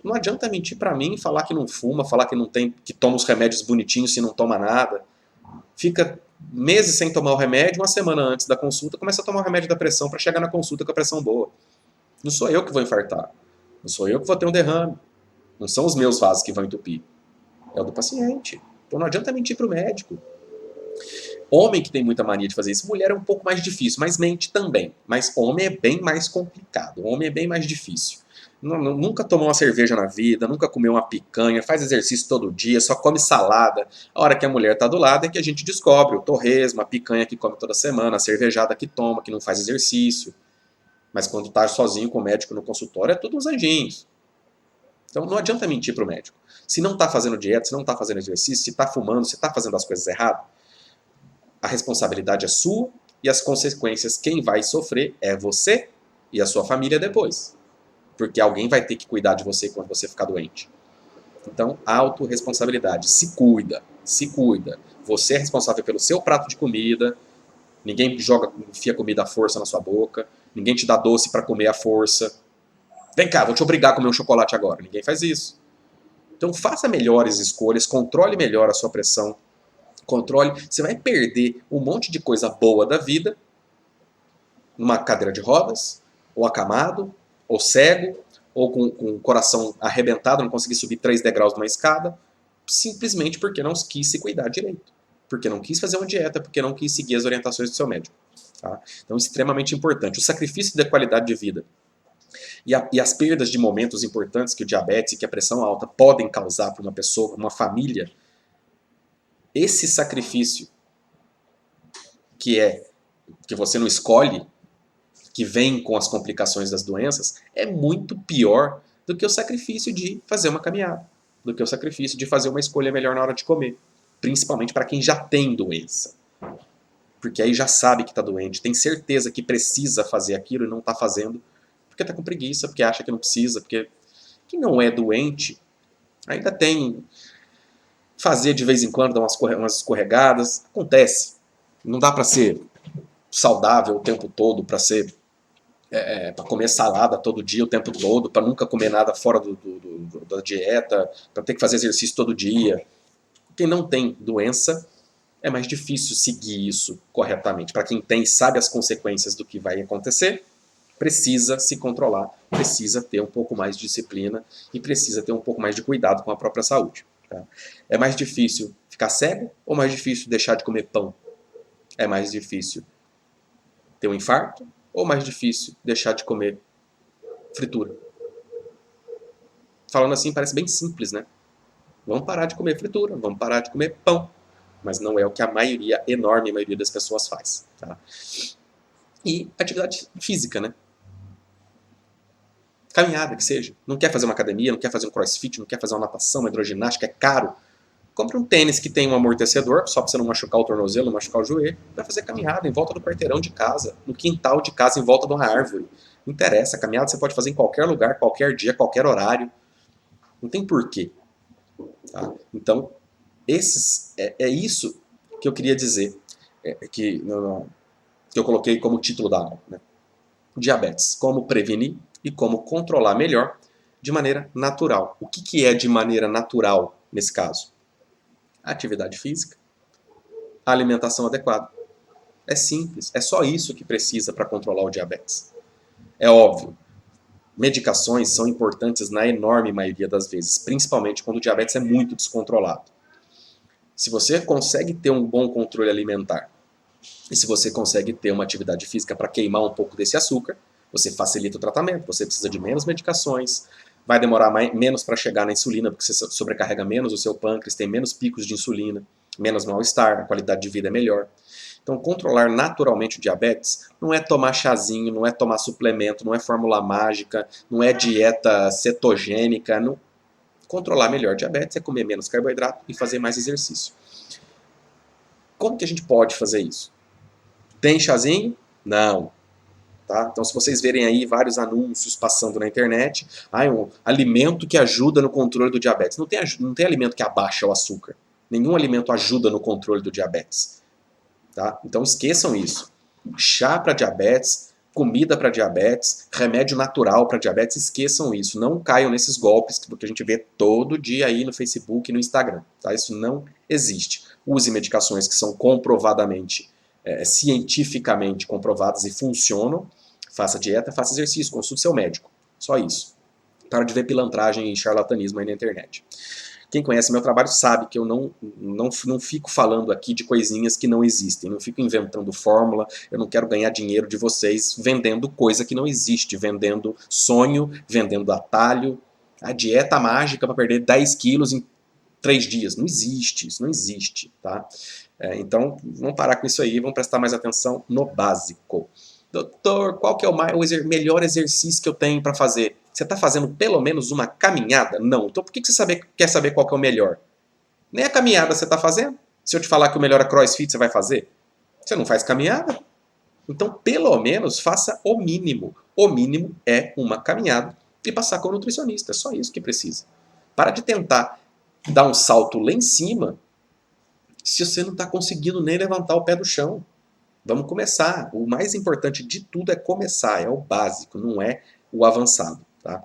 Não adianta mentir para mim, falar que não fuma, falar que não tem, que toma os remédios bonitinhos se não toma nada. Fica meses sem tomar o remédio, uma semana antes da consulta, começa a tomar o remédio da pressão para chegar na consulta com a pressão boa. Não sou eu que vou infartar. Não sou eu que vou ter um derrame. Não são os meus vasos que vão entupir. É o do paciente. Então não adianta mentir para o médico. Homem que tem muita mania de fazer isso, mulher é um pouco mais difícil, mas mente também. Mas homem é bem mais complicado, homem é bem mais difícil. Nunca tomou uma cerveja na vida, nunca comeu uma picanha, faz exercício todo dia, só come salada. A hora que a mulher está do lado é que a gente descobre o torresmo, a picanha que come toda semana, a cervejada que toma, que não faz exercício. Mas quando está sozinho com o médico no consultório, é tudo uns anjinhos. Então não adianta mentir para o médico. Se não está fazendo dieta, se não está fazendo exercício, se está fumando, se está fazendo as coisas erradas, a responsabilidade é sua e as consequências, quem vai sofrer é você e a sua família depois. Porque alguém vai ter que cuidar de você quando você ficar doente. Então, autorresponsabilidade. Se cuida, se cuida. Você é responsável pelo seu prato de comida, ninguém enfia comida à força na sua boca, ninguém te dá doce para comer à força. Vem cá, vou te obrigar a comer um chocolate agora. Ninguém faz isso. Então faça melhores escolhas, controle melhor a sua pressão, controle. Você vai perder um monte de coisa boa da vida numa cadeira de rodas, ou acamado, ou cego, ou com o coração arrebentado, não conseguir subir 3 degraus de uma escada, simplesmente porque não quis se cuidar direito. Porque não quis fazer uma dieta, porque não quis seguir as orientações do seu médico. Tá? Então, extremamente importante. O sacrifício da qualidade de vida e as perdas de momentos importantes que o diabetes e que a pressão alta podem causar para uma pessoa, uma família, esse sacrifício que você não escolhe, que vem com as complicações das doenças, é muito pior do que o sacrifício de fazer uma caminhada, do que o sacrifício de fazer uma escolha melhor na hora de comer, principalmente para quem já tem doença. Porque aí já sabe que está doente, tem certeza que precisa fazer aquilo e não está fazendo, porque está com preguiça, porque acha que não precisa, porque quem não é doente ainda tem fazer de vez em quando, dar umas escorregadas, acontece. Não dá para ser saudável o tempo todo, para ser para comer salada todo dia o tempo todo, para nunca comer nada fora da dieta, para ter que fazer exercício todo dia. Quem não tem doença é mais difícil seguir isso corretamente. Para quem tem, sabe as consequências do que vai acontecer, precisa se controlar, precisa ter um pouco mais de disciplina e precisa ter um pouco mais de cuidado com a própria saúde. Tá? É mais difícil ficar cego ou mais difícil deixar de comer pão? É mais difícil ter um infarto ou mais difícil deixar de comer fritura? Falando assim parece bem simples, né? Vamos parar de comer fritura, vamos parar de comer pão. Mas não é o que a enorme maioria das pessoas faz. Tá? E atividade física, né? Caminhada, que seja. Não quer fazer uma academia, não quer fazer um crossfit, não quer fazer uma natação, uma hidroginástica, é caro. Compre um tênis que tem um amortecedor, só para você não machucar o tornozelo, não machucar o joelho. Vai fazer caminhada em volta do quarteirão de casa, no quintal de casa, em volta de uma árvore. Não interessa, a caminhada você pode fazer em qualquer lugar, qualquer dia, qualquer horário. Não tem porquê. Tá? Então, é isso que eu queria dizer, que eu coloquei como título da aula. Né? Diabetes, como prevenir e como controlar melhor de maneira natural. O que é de maneira natural nesse caso? Atividade física, alimentação adequada. É simples, é só isso que precisa para controlar o diabetes. É óbvio, medicações são importantes na enorme maioria das vezes, principalmente quando o diabetes é muito descontrolado. Se você consegue ter um bom controle alimentar e se você consegue ter uma atividade física para queimar um pouco desse açúcar, você facilita o tratamento, você precisa de menos medicações, vai demorar menos para chegar na insulina, porque você sobrecarrega menos o seu pâncreas, tem menos picos de insulina, menos mal-estar, a qualidade de vida é melhor. Então, controlar naturalmente o diabetes não é tomar chazinho, não é tomar suplemento, não é fórmula mágica, não é dieta cetogênica. Não. Controlar melhor o diabetes é comer menos carboidrato e fazer mais exercício. Como que a gente pode fazer isso? Tem chazinho? Não. Tá? Então, se vocês verem aí vários anúncios passando na internet, um alimento que ajuda no controle do diabetes. Não tem alimento que abaixa o açúcar. Nenhum alimento ajuda no controle do diabetes. Tá? Então esqueçam isso. Chá para diabetes, comida para diabetes, remédio natural para diabetes, esqueçam isso. Não caiam nesses golpes que a gente vê todo dia aí no Facebook e no Instagram. Tá? Isso não existe. Use medicações que são comprovadamente, cientificamente comprovadas e funcionam. Faça dieta, faça exercício, consulte seu médico. Só isso. Para de ver pilantragem e charlatanismo aí na internet. Quem conhece meu trabalho sabe que eu não fico falando aqui de coisinhas que não existem, não fico inventando fórmula, eu não quero ganhar dinheiro de vocês vendendo coisa que não existe, vendendo sonho, vendendo atalho, a dieta mágica para perder 10 quilos em 3 dias. Não existe, isso não existe. Tá? Então, vamos parar com isso aí, vamos prestar mais atenção no básico. Doutor, qual que é o melhor exercício que eu tenho para fazer? Você está fazendo pelo menos uma caminhada? Não. Então por que você quer saber qual que é o melhor? Nem a caminhada você está fazendo. Se eu te falar que o melhor é crossfit, você vai fazer? Você não faz caminhada? Então, pelo menos, faça o mínimo. O mínimo é uma caminhada e passar com o nutricionista. É só isso que precisa. Para de tentar dar um salto lá em cima se você não está conseguindo nem levantar o pé do chão. Vamos começar. O mais importante de tudo é começar. É o básico, não é o avançado. Tá?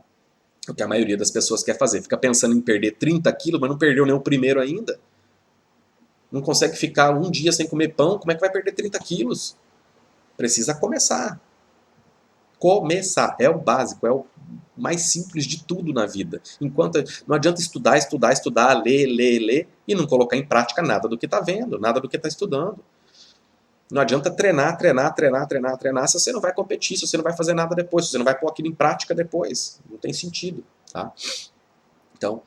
O que a maioria das pessoas quer fazer. Fica pensando em perder 30 quilos, mas não perdeu nem o primeiro ainda. Não consegue ficar um dia sem comer pão, como é que vai perder 30 quilos? Precisa começar. Começar. É o básico, é o mais simples de tudo na vida. Enquanto não adianta estudar, ler e não colocar em prática nada do que está vendo, nada do que está estudando. Não adianta treinar se você não vai competir, se você não vai fazer nada depois, se você não vai pôr aquilo em prática depois. Não tem sentido. Tá? Então,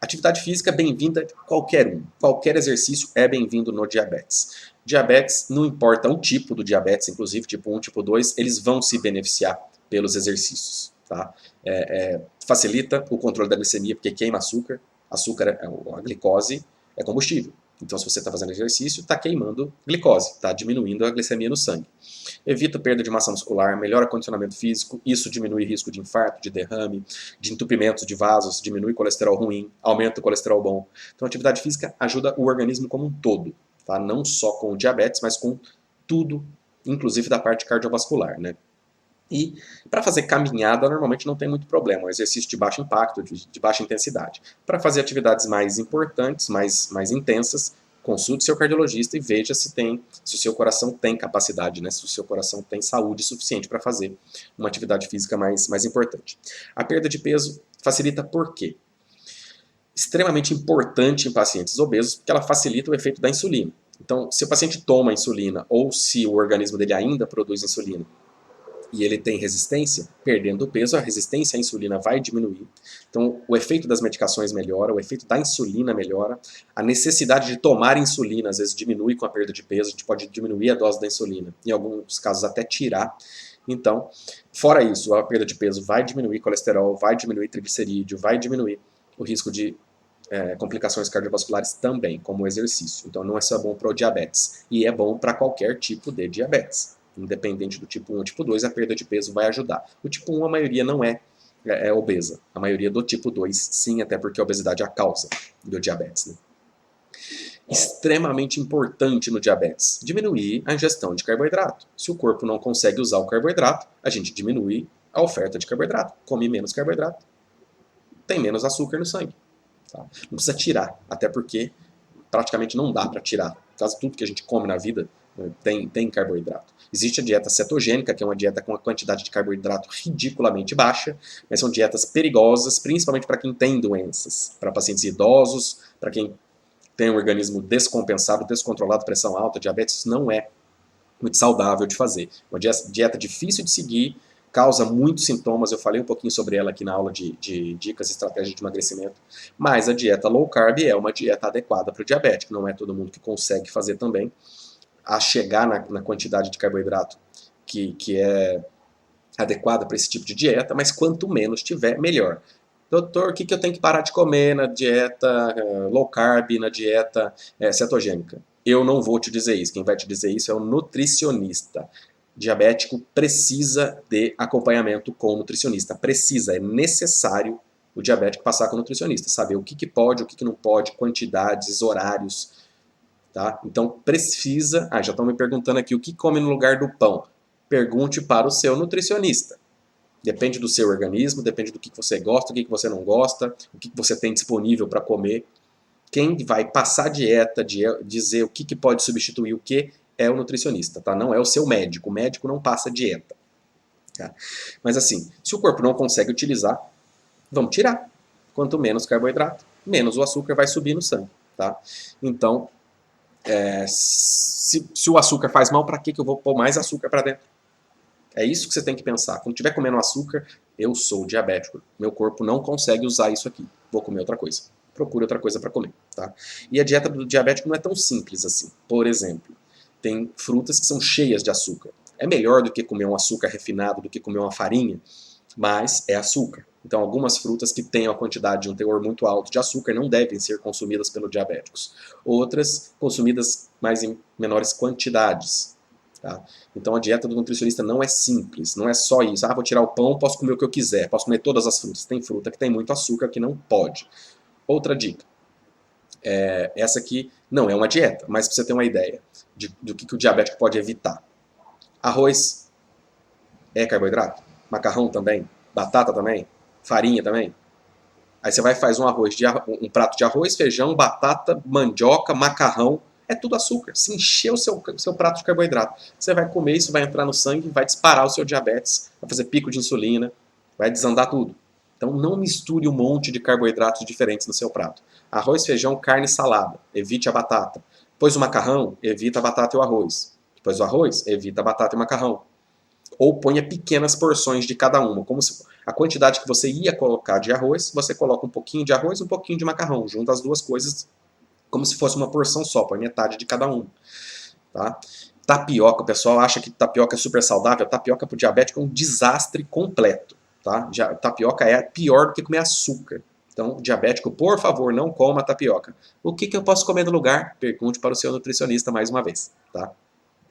atividade física é bem-vinda qualquer um. Qualquer exercício é bem-vindo no diabetes. Diabetes, não importa o tipo do diabetes, inclusive tipo 1, tipo 2, eles vão se beneficiar pelos exercícios. Tá? Facilita o controle da glicemia, porque queima açúcar. Açúcar, a glicose, é combustível. Então, se você está fazendo exercício, está queimando glicose, está diminuindo a glicemia no sangue. Evita perda de massa muscular, melhora condicionamento físico, isso diminui risco de infarto, de derrame, de entupimentos de vasos, diminui colesterol ruim, aumenta o colesterol bom. Então, a atividade física ajuda o organismo como um todo, tá? Não só com o diabetes, mas com tudo, inclusive da parte cardiovascular, né? E para fazer caminhada, normalmente não tem muito problema, é um exercício de baixo impacto, de baixa intensidade. Para fazer atividades mais importantes, mais intensas, consulte seu cardiologista e veja se o seu coração tem capacidade, né? Se o seu coração tem saúde suficiente para fazer uma atividade física mais importante. A perda de peso facilita por quê? Extremamente importante em pacientes obesos, porque ela facilita o efeito da insulina. Então, se o paciente toma insulina ou se o organismo dele ainda produz insulina, e ele tem resistência, perdendo o peso, a resistência à insulina vai diminuir. Então, o efeito das medicações melhora, o efeito da insulina melhora, a necessidade de tomar insulina às vezes diminui com a perda de peso, a gente pode diminuir a dose da insulina, em alguns casos até tirar. Então, fora isso, a perda de peso vai diminuir colesterol, vai diminuir triglicerídeo, vai diminuir o risco de complicações cardiovasculares também, como o exercício. Então não é só bom para o diabetes, e é bom para qualquer tipo de diabetes. Independente do tipo 1 ou tipo 2, a perda de peso vai ajudar. O tipo 1, a maioria não é obesa. A maioria do tipo 2, sim, até porque a obesidade é a causa do diabetes. Né? Extremamente importante no diabetes, diminuir a ingestão de carboidrato. Se o corpo não consegue usar o carboidrato, a gente diminui a oferta de carboidrato. Come menos carboidrato, tem menos açúcar no sangue. Tá? Não precisa tirar, até porque praticamente não dá para tirar. Quase tudo que a gente come na vida tem carboidrato. Existe a dieta cetogênica, que é uma dieta com uma quantidade de carboidrato ridiculamente baixa, mas são dietas perigosas, principalmente para quem tem doenças, para pacientes idosos, para quem tem um organismo descompensado, descontrolado, pressão alta, diabetes. Isso não é muito saudável de fazer. Uma dieta difícil de seguir, causa muitos sintomas, eu falei um pouquinho sobre ela aqui na aula de dicas e estratégias de emagrecimento, mas a dieta low carb é uma dieta adequada para o diabético, não é todo mundo que consegue fazer também, a chegar na quantidade de carboidrato que é adequada para esse tipo de dieta, mas quanto menos tiver, melhor. Doutor, o que eu tenho que parar de comer na dieta low carb, na dieta cetogênica? Eu não vou te dizer isso. Quem vai te dizer isso é o nutricionista. Diabético precisa de acompanhamento com o nutricionista. Precisa, é necessário o diabético passar com o nutricionista. Saber o que pode, o que não pode, quantidades, horários. Tá? Então precisa... já estão me perguntando aqui o que come no lugar do pão. Pergunte para o seu nutricionista. Depende do seu organismo, depende do que você gosta, do que você não gosta, o que você tem disponível para comer. Quem vai passar dieta, dizer o que pode substituir o que, é o nutricionista, tá? Não é o seu médico. O médico não passa dieta. Tá? Mas assim, se o corpo não consegue utilizar, vamos tirar. Quanto menos carboidrato, menos o açúcar vai subir no sangue. Tá? Então, se o açúcar faz mal, para que eu vou pôr mais açúcar para dentro? É isso que você tem que pensar. Quando estiver comendo açúcar, eu sou diabético. Meu corpo não consegue usar isso aqui. Vou comer outra coisa. Procure outra coisa para comer. Tá? E a dieta do diabético não é tão simples assim. Por exemplo, tem frutas que são cheias de açúcar. É melhor do que comer um açúcar refinado, do que comer uma farinha, mas é açúcar. Então, algumas frutas que têm uma quantidade de um teor muito alto de açúcar não devem ser consumidas pelos diabéticos. Outras, consumidas mais em menores quantidades. Tá? Então a dieta do nutricionista não é simples, não é só isso. Vou tirar o pão, posso comer o que eu quiser, posso comer todas as frutas. Tem fruta que tem muito açúcar que não pode. Outra dica, essa aqui não é uma dieta, mas para você ter uma ideia do que o diabético pode evitar. Arroz é carboidrato? Macarrão também? Batata também? Farinha também? Aí você vai e faz um prato de arroz, feijão, batata, mandioca, macarrão. É tudo açúcar. Se encher o seu prato de carboidrato, você vai comer, isso vai entrar no sangue, vai disparar o seu diabetes, vai fazer pico de insulina, vai desandar tudo. Então não misture um monte de carboidratos diferentes no seu prato. Arroz, feijão, carne, salada. Evite a batata. Depois o macarrão, evita a batata e o arroz. Depois o arroz, evita a batata e o macarrão. Ou ponha pequenas porções de cada uma. Como se a quantidade que você ia colocar de arroz, você coloca um pouquinho de arroz e um pouquinho de macarrão. Junta as duas coisas como se fosse uma porção só, põe metade de cada um. Tá? Tapioca, o pessoal acha que tapioca é super saudável. Tapioca para o diabético é um desastre completo. Tá? Tapioca é pior do que comer açúcar. Então, diabético, por favor, não coma tapioca. O que eu posso comer no lugar? Pergunte para o seu nutricionista mais uma vez. Tá?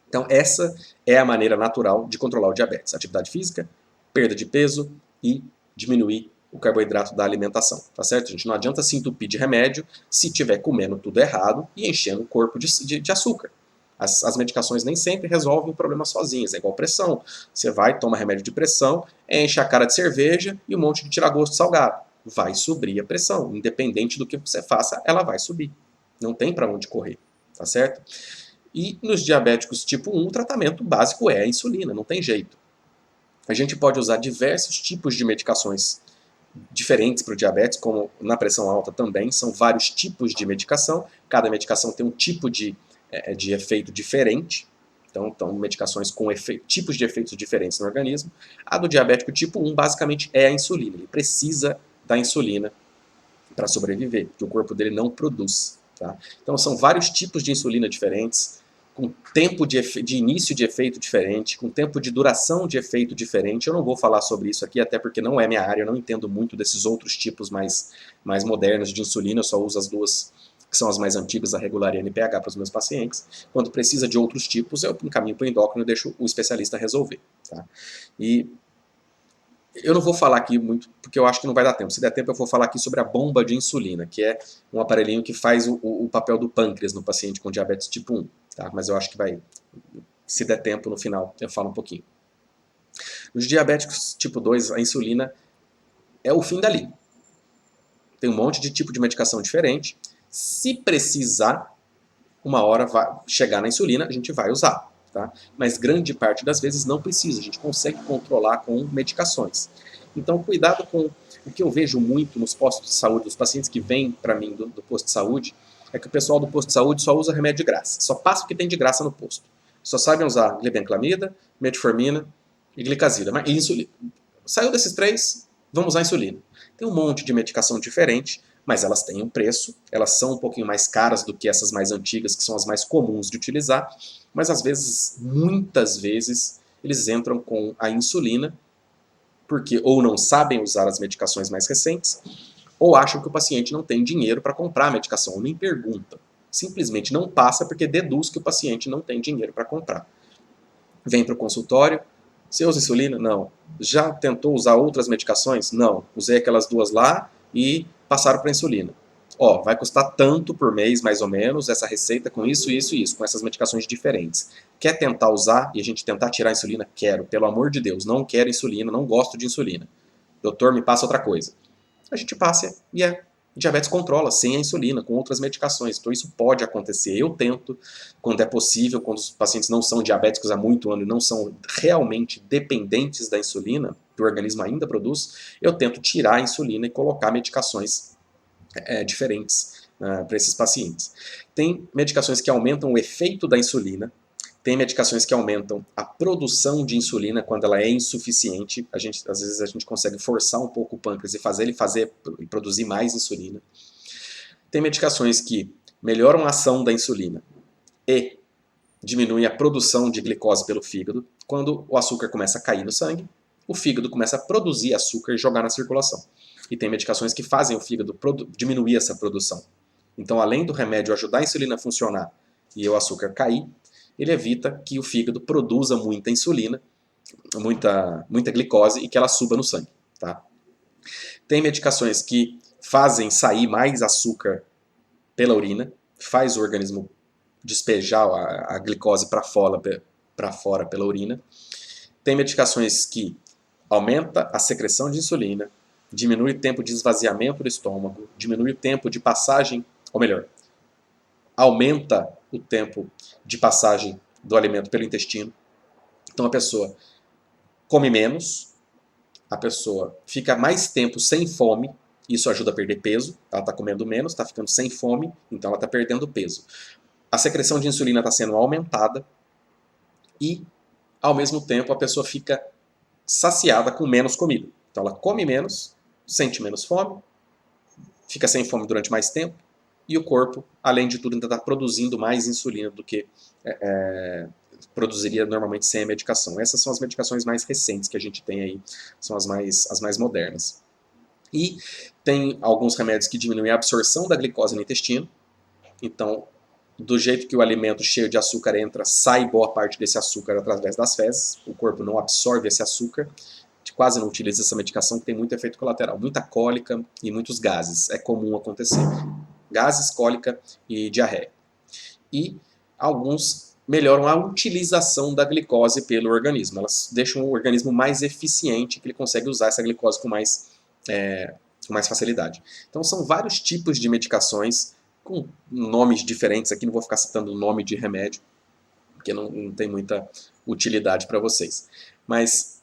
Então, essa é a maneira natural de controlar o diabetes. Atividade física, perda de peso e diminuir o carboidrato da alimentação, tá certo? A gente não adianta se entupir de remédio se estiver comendo tudo errado e enchendo o corpo de açúcar. As medicações nem sempre resolvem o problema sozinhas, é igual pressão. Você vai, toma remédio de pressão, enche a cara de cerveja e um monte de tira-gosto salgado. Vai subir a pressão, independente do que você faça, ela vai subir. Não tem para onde correr, tá certo? E nos diabéticos tipo 1, o tratamento básico é a insulina, não tem jeito. A gente pode usar diversos tipos de medicações diferentes para o diabetes, como na pressão alta também, são vários tipos de medicação, cada medicação tem um tipo de efeito diferente, então medicações com tipos de efeitos diferentes no organismo. A do diabético tipo 1 basicamente é a insulina, ele precisa da insulina para sobreviver, porque o corpo dele não produz. Tá? Então são vários tipos de insulina diferentes, com tempo de início de efeito diferente, com tempo de duração de efeito diferente. Eu não vou falar sobre isso aqui, até porque não é minha área, eu não entendo muito desses outros tipos mais modernos de insulina, eu só uso as duas que são as mais antigas, a regular e a NPH, para os meus pacientes. Quando precisa de outros tipos, eu encaminho para o endócrino e deixo o especialista resolver. Tá? E eu não vou falar aqui muito, porque eu acho que não vai dar tempo. Se der tempo, eu vou falar aqui sobre a bomba de insulina, que é um aparelhinho que faz o papel do pâncreas no paciente com diabetes tipo 1. Tá? Mas eu acho que vai, se der tempo, no final, eu falo um pouquinho. Nos diabéticos tipo 2, a insulina é o fim da linha. Tem um monte de tipo de medicação diferente. Se precisar, uma hora vai chegar na insulina, a gente vai usar. Tá? Mas grande parte das vezes não precisa, a gente consegue controlar com medicações. Então, cuidado com o que eu vejo muito nos postos de saúde, dos pacientes que vêm para mim do posto de saúde, é que o pessoal do posto de saúde só usa remédio de graça, só passa o que tem de graça no posto. Só sabem usar glibenclamida, metformina e glicazida, e insulina. Saiu desses três, vamos usar insulina. Tem um monte de medicação diferente, mas elas têm um preço, elas são um pouquinho mais caras do que essas mais antigas, que são as mais comuns de utilizar, mas às vezes, muitas vezes, eles entram com a insulina, porque ou não sabem usar as medicações mais recentes, ou acham que o paciente não tem dinheiro para comprar a medicação, ou nem pergunta. Simplesmente não passa porque deduz que o paciente não tem dinheiro para comprar. Vem para o consultório, você usa insulina? Não. Já tentou usar outras medicações? Não. Usei aquelas duas lá e passaram para insulina. Ó, vai custar tanto por mês, mais ou menos, essa receita com isso, isso e isso, com essas medicações diferentes. Quer tentar usar e a gente tentar tirar a insulina? Quero, pelo amor de Deus, não quero insulina, não gosto de insulina. Doutor, me passa outra coisa. A gente passa e diabetes controla sem a insulina, com outras medicações. Então isso pode acontecer. Eu tento, quando é possível, quando os pacientes não são diabéticos há muito ano e não são realmente dependentes da insulina, que o organismo ainda produz, eu tento tirar a insulina e colocar medicações diferentes para esses pacientes. Tem medicações que aumentam o efeito da insulina, tem medicações que aumentam a produção de insulina quando ela é insuficiente. Às vezes a gente consegue forçar um pouco o pâncreas e fazer ele produzir mais insulina. Tem medicações que melhoram a ação da insulina e diminuem a produção de glicose pelo fígado. Quando o açúcar começa a cair no sangue, o fígado começa a produzir açúcar e jogar na circulação. E tem medicações que fazem o fígado diminuir essa produção. Então, além do remédio ajudar a insulina a funcionar e o açúcar cair, ele evita que o fígado produza muita insulina, muita glicose e que ela suba no sangue. Tá? Tem medicações que fazem sair mais açúcar pela urina, faz o organismo despejar a glicose para fora pela urina. Tem medicações que aumenta a secreção de insulina, diminui o tempo de esvaziamento do estômago, diminui o tempo de passagem, ou melhor, aumenta o tempo de passagem do alimento pelo intestino. Então a pessoa come menos, a pessoa fica mais tempo sem fome, isso ajuda a perder peso, ela está comendo menos, está ficando sem fome, então ela está perdendo peso. A secreção de insulina está sendo aumentada e, ao mesmo tempo, a pessoa fica saciada com menos comida. Então ela come menos, sente menos fome, fica sem fome durante mais tempo, e o corpo, além de tudo, ainda está produzindo mais insulina do que produziria normalmente sem a medicação. Essas são as medicações mais recentes que a gente tem aí, são as mais modernas. E tem alguns remédios que diminuem a absorção da glicose no intestino. Então, do jeito que o alimento cheio de açúcar entra, sai boa parte desse açúcar através das fezes. O corpo não absorve esse açúcar. A gente quase não utiliza essa medicação, que tem muito efeito colateral. Muita cólica e muitos gases. É comum acontecer. Gases, cólica e diarreia. E alguns melhoram a utilização da glicose pelo organismo. Elas deixam o organismo mais eficiente, que ele consegue usar essa glicose com mais facilidade. Então são vários tipos de medicações com nomes diferentes. Aqui não vou ficar citando o nome de remédio, porque não tem muita utilidade para vocês. Mas,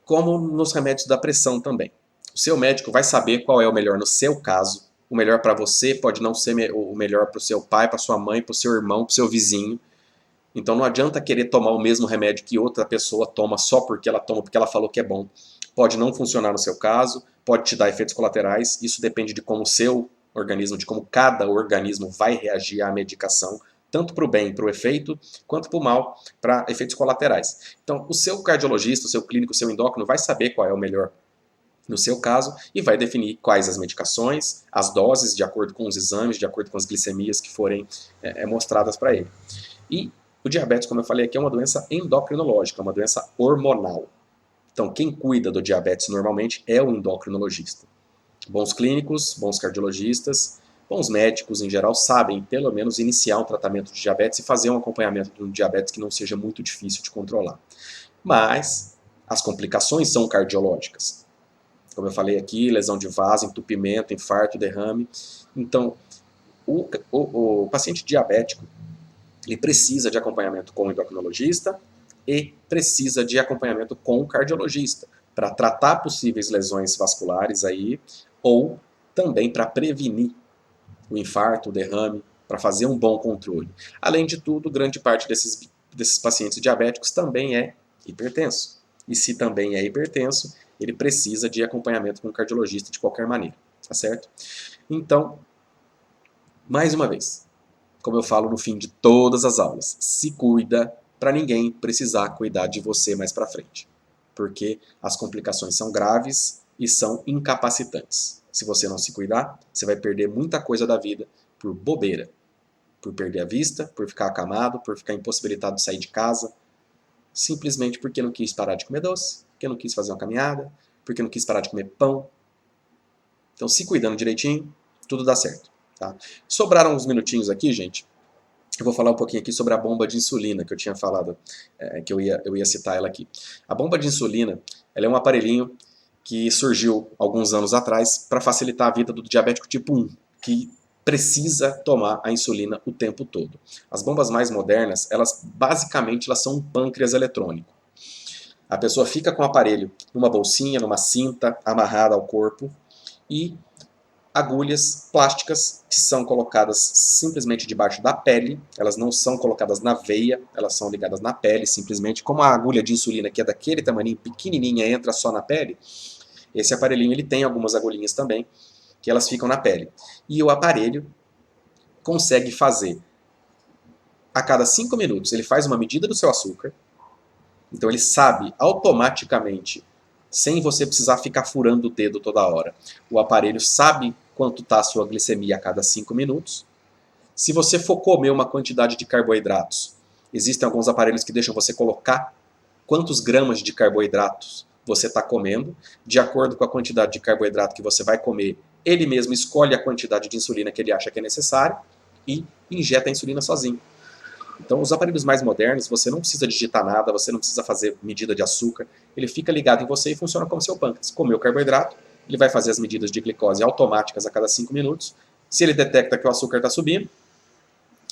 como nos remédios da pressão também, o seu médico vai saber qual é o melhor no seu caso. O melhor para você pode não ser o melhor para o seu pai, para sua mãe, para o seu irmão, para o seu vizinho. Então não adianta querer tomar o mesmo remédio que outra pessoa toma só porque ela toma, porque ela falou que é bom. Pode não funcionar no seu caso, pode te dar efeitos colaterais. Isso depende de como o seu organismo, de como cada organismo vai reagir à medicação. tanto para o bem, para o efeito, quanto para o mal, para efeitos colaterais. Então, o seu cardiologista, o seu clínico, o seu endócrino vai saber qual é o melhor no seu caso e vai definir quais as medicações, as doses, de acordo com os exames, de acordo com as glicemias que forem mostradas para ele. E o diabetes, como eu falei aqui, é uma doença endocrinológica, uma doença hormonal. Então, quem cuida do diabetes normalmente é o endocrinologista. Bons clínicos, bons cardiologistas, bons médicos em geral sabem, pelo menos, iniciar um tratamento de diabetes e fazer um acompanhamento de um diabetes que não seja muito difícil de controlar. Mas as complicações são cardiológicas. Como eu falei aqui, lesão de vaso, entupimento, infarto, derrame. Então, o paciente diabético, ele precisa de acompanhamento com o endocrinologista e precisa de acompanhamento com o cardiologista para tratar possíveis lesões vasculares aí, ou também para prevenir o infarto, o derrame, para fazer um bom controle. Além de tudo, grande parte desses pacientes diabéticos também é hipertenso. E se também é hipertenso, ele precisa de acompanhamento com o cardiologista de qualquer maneira, tá certo? Então, mais uma vez, como eu falo no fim de todas as aulas, se cuida para ninguém precisar cuidar de você mais para frente, porque as complicações são graves e são incapacitantes. Se você não se cuidar, você vai perder muita coisa da vida por bobeira, por perder a vista, por ficar acamado, por ficar impossibilitado de sair de casa, simplesmente porque não quis parar de comer doce, porque não quis fazer uma caminhada, porque não quis parar de comer pão. Então, se cuidando direitinho, tudo dá certo. Tá? Sobraram uns minutinhos aqui, gente. Eu vou falar um pouquinho aqui sobre a bomba de insulina, que eu tinha falado, que eu ia citar ela aqui. A bomba de insulina, ela é um aparelhinho que surgiu alguns anos atrás para facilitar a vida do diabético tipo 1, que precisa tomar a insulina o tempo todo. As bombas mais modernas, elas basicamente elas são um pâncreas eletrônico. A pessoa fica com o aparelho numa bolsinha, numa cinta, amarrada ao corpo, e agulhas plásticas que são colocadas simplesmente debaixo da pele, elas não são colocadas na veia, elas são ligadas na pele simplesmente. Como a agulha de insulina, que é daquele tamanho pequenininha, entra só na pele, esse aparelhinho ele tem algumas agulhinhas também, que elas ficam na pele. E o aparelho consegue fazer, a cada 5 minutos, ele faz uma medida do seu açúcar, então ele sabe automaticamente, sem você precisar ficar furando o dedo toda hora. O aparelho sabe quanto está a sua glicemia a cada 5 minutos. Se você for comer uma quantidade de carboidratos, existem alguns aparelhos que deixam você colocar quantos gramas de carboidratos você está comendo. De acordo com a quantidade de carboidrato que você vai comer, ele mesmo escolhe a quantidade de insulina que ele acha que é necessária e injeta a insulina sozinho. Então, os aparelhos mais modernos, você não precisa digitar nada, você não precisa fazer medida de açúcar, ele fica ligado em você e funciona como seu pâncreas. Comeu carboidrato, ele vai fazer as medidas de glicose automáticas a cada 5 minutos. Se ele detecta que o açúcar está subindo,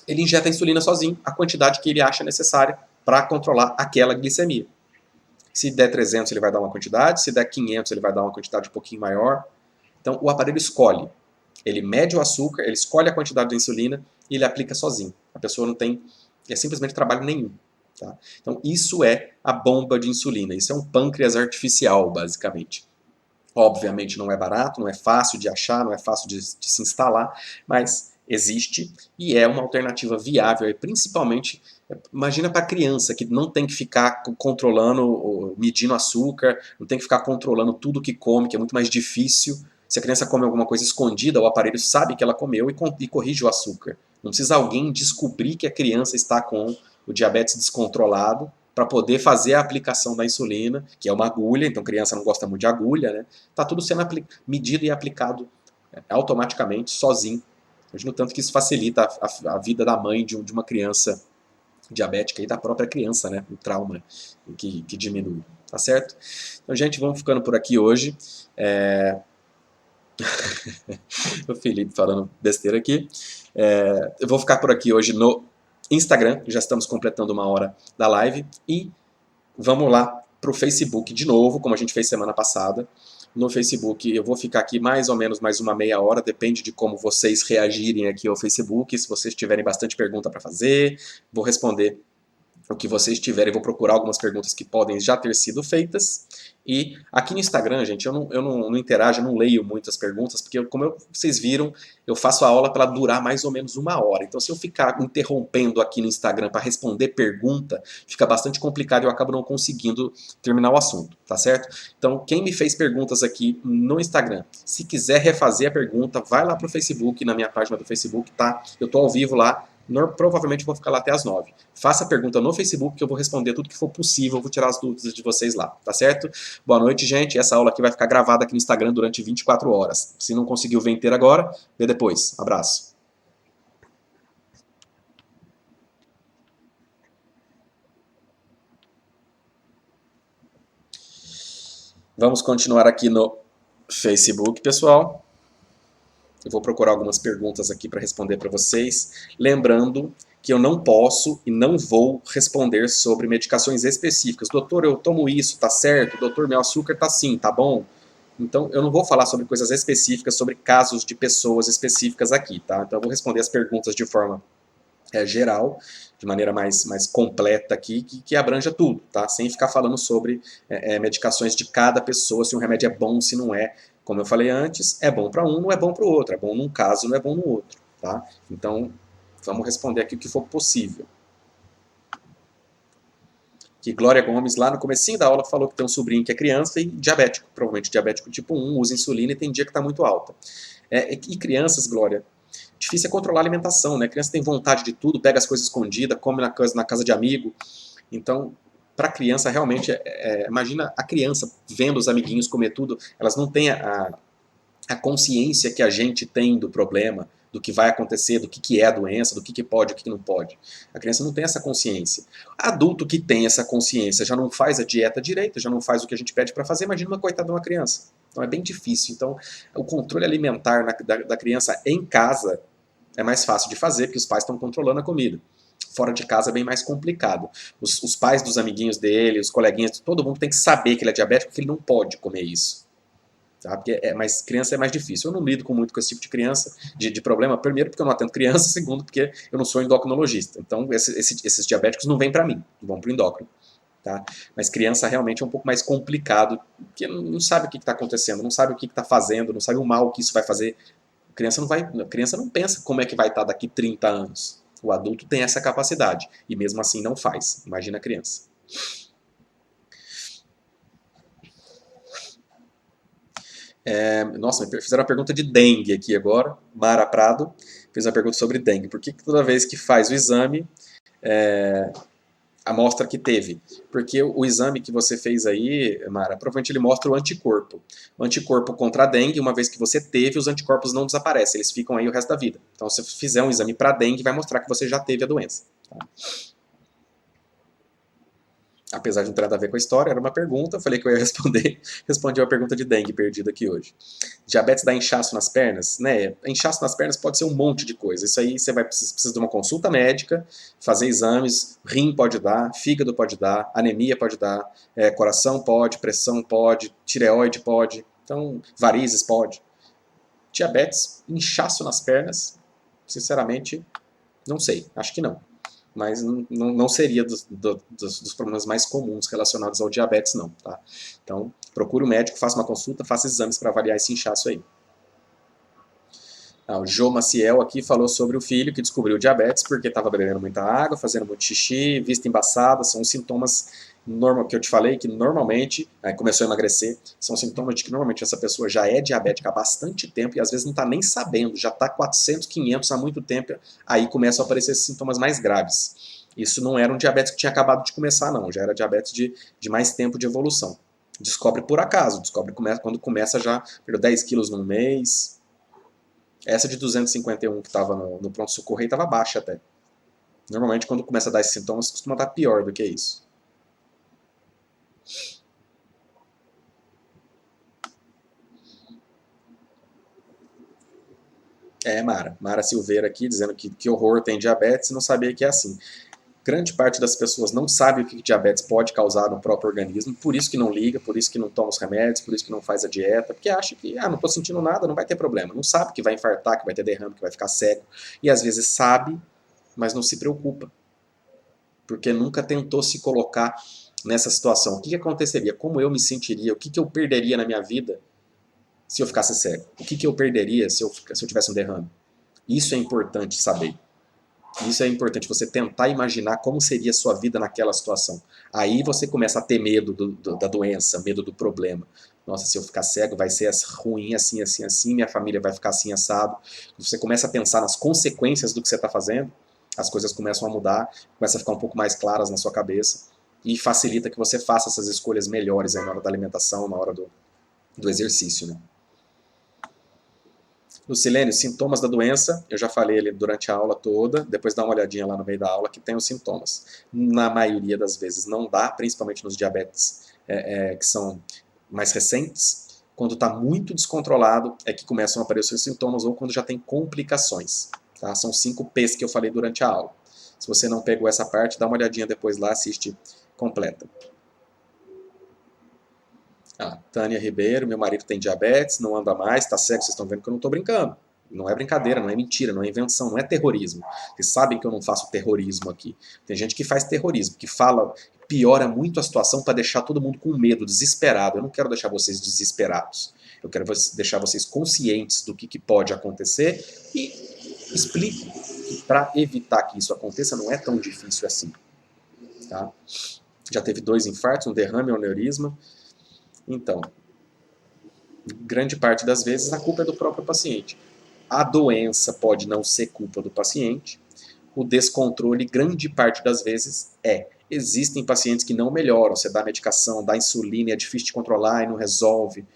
ele injeta a insulina sozinho, a quantidade que ele acha necessária para controlar aquela glicemia. Se der 300, ele vai dar uma quantidade, se der 500, ele vai dar uma quantidade um pouquinho maior. Então, o aparelho escolhe. Ele mede o açúcar, ele escolhe a quantidade de insulina e ele aplica sozinho. A pessoa não tem simplesmente trabalho nenhum. Tá? Então, isso é a bomba de insulina. Isso é um pâncreas artificial, basicamente. Obviamente não é barato, não é fácil de achar, não é fácil de se instalar, mas existe e é uma alternativa viável, e principalmente, imagina para criança que não tem que ficar controlando, medindo açúcar, não tem que ficar controlando tudo que come, que é muito mais difícil. Se a criança come alguma coisa escondida, o aparelho sabe que ela comeu e corrige o açúcar. Não precisa alguém descobrir que a criança está com o diabetes descontrolado para poder fazer a aplicação da insulina, que é uma agulha, então criança não gosta muito de agulha, né? Tá tudo sendo medido e aplicado automaticamente, sozinho. Imagina o tanto que isso facilita a vida da mãe de uma criança diabética e da própria criança, né? O trauma que diminui, tá certo? Então, gente, vamos ficando por aqui hoje. O Felipe falando besteira aqui. Eu vou ficar por aqui hoje no Instagram, já estamos completando 1 hora da live, e vamos lá para o Facebook de novo, como a gente fez semana passada. No Facebook eu vou ficar aqui mais ou menos mais uma meia hora, depende de como vocês reagirem aqui ao Facebook, se vocês tiverem bastante pergunta para fazer, vou responder o que vocês tiverem, eu vou procurar algumas perguntas que podem já ter sido feitas. E aqui no Instagram, gente, eu não interajo, eu não leio muitas perguntas, porque vocês viram, eu faço a aula para durar mais ou menos 1 hora. Então, se eu ficar interrompendo aqui no Instagram para responder pergunta, fica bastante complicado e eu acabo não conseguindo terminar o assunto, tá certo? Então, quem me fez perguntas aqui no Instagram, se quiser refazer a pergunta, vai lá pro Facebook, na minha página do Facebook, tá? Eu tô ao vivo lá. Provavelmente vou ficar lá até as 9. Faça a pergunta no Facebook que eu vou responder tudo que for possível, vou tirar as dúvidas de vocês lá, tá certo? Boa noite, gente. Essa aula aqui vai ficar gravada aqui no Instagram durante 24 horas. Se não conseguiu ver inteira agora, vê depois. Abraço. Vamos continuar aqui no Facebook, pessoal. Eu vou procurar algumas perguntas aqui para responder para vocês. Lembrando que eu não posso e não vou responder sobre medicações específicas. Doutor, eu tomo isso, tá certo? Doutor, meu açúcar tá assim, tá bom? Então, eu não vou falar sobre coisas específicas, sobre casos de pessoas específicas aqui, tá? Então, eu vou responder as perguntas de forma geral, de maneira mais completa aqui, que abranja tudo, tá? Sem ficar falando sobre medicações de cada pessoa, se um remédio é bom, se não é. Como eu falei antes, é bom para um, não é bom para o outro. É bom num caso, não é bom no outro, tá? Então, vamos responder aqui o que for possível. Que Glória Gomes, lá no comecinho da aula, falou que tem um sobrinho que é criança e diabético, provavelmente diabético tipo 1, usa insulina e tem dia que está muito alta. E crianças, Glória, difícil é controlar a alimentação, né? A criança tem vontade de tudo, pega as coisas escondidas, come na casa de amigo. Então, para a criança, realmente, imagina a criança vendo os amiguinhos comer tudo, elas não têm a consciência que a gente tem do problema, do que vai acontecer, do que é a doença, do que pode e o que não pode. A criança não tem essa consciência. Adulto que tem essa consciência já não faz a dieta direita, já não faz o que a gente pede para fazer, imagina uma coitada de uma criança. Então é bem difícil. Então, o controle alimentar da criança em casa é mais fácil de fazer, porque os pais estão controlando a comida. Fora de casa é bem mais complicado. Os pais dos amiguinhos dele, os coleguinhas, todo mundo tem que saber que ele é diabético, que ele não pode comer isso. Tá? Porque mais criança é mais difícil. Eu não lido muito com esse tipo de criança, de problema. Primeiro, porque eu não atendo criança. Segundo, porque eu não sou endocrinologista. Então, esses diabéticos não vêm para mim, vão para o endócrino. Tá? Mas criança realmente é um pouco mais complicado, porque não sabe o que está acontecendo, não sabe o que está fazendo, não sabe o mal que isso vai fazer. A criança não pensa como é que vai estar daqui 30 anos. O adulto tem essa capacidade e mesmo assim não faz. Imagina a criança. Nossa, me fizeram uma pergunta de dengue aqui agora. Mara Prado fez uma pergunta sobre dengue. Por que toda vez que faz o exame, amostra que teve? Porque o exame que você fez aí, Mara, provavelmente ele mostra o anticorpo. O anticorpo contra a dengue, uma vez que você teve, os anticorpos não desaparecem, eles ficam aí o resto da vida. Então, se você fizer um exame para dengue, vai mostrar que você já teve a doença. Tá? Apesar de não ter nada a ver com a história, era uma pergunta, eu falei que eu ia responder, respondi uma pergunta de dengue perdida aqui hoje. Diabetes dá inchaço nas pernas? Né? Inchaço nas pernas pode ser um monte de coisa. Isso aí você precisa de uma consulta médica, fazer exames, rim pode dar, fígado pode dar, anemia pode dar, coração pode, pressão pode, tireoide pode, então varizes pode. Diabetes, inchaço nas pernas, sinceramente, não sei, acho que não. Mas não seria dos problemas mais comuns relacionados ao diabetes, não. Tá? Então, procure o médico, faça uma consulta, faça exames para avaliar esse inchaço aí. O Jô Maciel aqui falou sobre o filho que descobriu diabetes porque estava bebendo muita água, fazendo muito xixi, vista embaçada, são sintomas que eu te falei que normalmente, começou a emagrecer, são sintomas de que normalmente essa pessoa já é diabética há bastante tempo e às vezes não está nem sabendo, já está 400, 500 há muito tempo, aí começam a aparecer esses sintomas mais graves. Isso não era um diabetes que tinha acabado de começar, não, já era diabetes de mais tempo de evolução. Descobre por acaso, descobre quando começa já, perdeu 10 quilos num mês. Essa de 251 que estava no pronto-socorro estava baixa até. Normalmente, quando começa a dar esses sintomas, costuma estar pior do que isso. Mara. Mara Silveira aqui, dizendo que horror, tem diabetes e não sabia que é assim. Grande parte das pessoas não sabe o que diabetes pode causar no próprio organismo, por isso que não liga, por isso que não toma os remédios, por isso que não faz a dieta, porque acha que, não estou sentindo nada, não vai ter problema. Não sabe que vai infartar, que vai ter derrame, que vai ficar cego. E às vezes sabe, mas não se preocupa. porque nunca tentou se colocar nessa situação. O que aconteceria? Como eu me sentiria? O que eu perderia na minha vida se eu ficasse cego? O que eu perderia se eu tivesse um derrame? Isso é importante saber. Isso é importante, você tentar imaginar como seria a sua vida naquela situação. Aí você começa a ter medo da doença, medo do problema. Nossa, se eu ficar cego vai ser ruim assim, assim, assim, minha família vai ficar assim, assado. Você começa a pensar nas consequências do que você está fazendo, as coisas começam a mudar, começam a ficar um pouco mais claras na sua cabeça e facilita que você faça essas escolhas melhores aí na hora da alimentação, na hora do exercício, né? Lucilene, sintomas da doença, eu já falei ali durante a aula toda, depois dá uma olhadinha lá no meio da aula que tem os sintomas. Na maioria das vezes não dá, principalmente nos diabetes que são mais recentes. Quando está muito descontrolado é que começam a aparecer os sintomas ou quando já tem complicações. Tá? São 5 P's que eu falei durante a aula. Se você não pegou essa parte, dá uma olhadinha depois lá, assiste completa. Tânia Ribeiro, meu marido tem diabetes, não anda mais, está cego, vocês estão vendo que eu não estou brincando. Não é brincadeira, não é mentira, não é invenção, não é terrorismo. Vocês sabem que eu não faço terrorismo aqui. Tem gente que faz terrorismo, que fala, piora muito a situação para deixar todo mundo com medo, desesperado. Eu não quero deixar vocês desesperados. Eu quero deixar vocês conscientes do que pode acontecer e explico que para evitar que isso aconteça não é tão difícil assim. Tá? Já teve 2 infartos, um derrame e um aneurisma. Então, grande parte das vezes a culpa é do próprio paciente. A doença pode não ser culpa do paciente, o descontrole, grande parte das vezes, é. Existem pacientes que não melhoram, você dá medicação, dá insulina, é difícil de controlar e não resolve,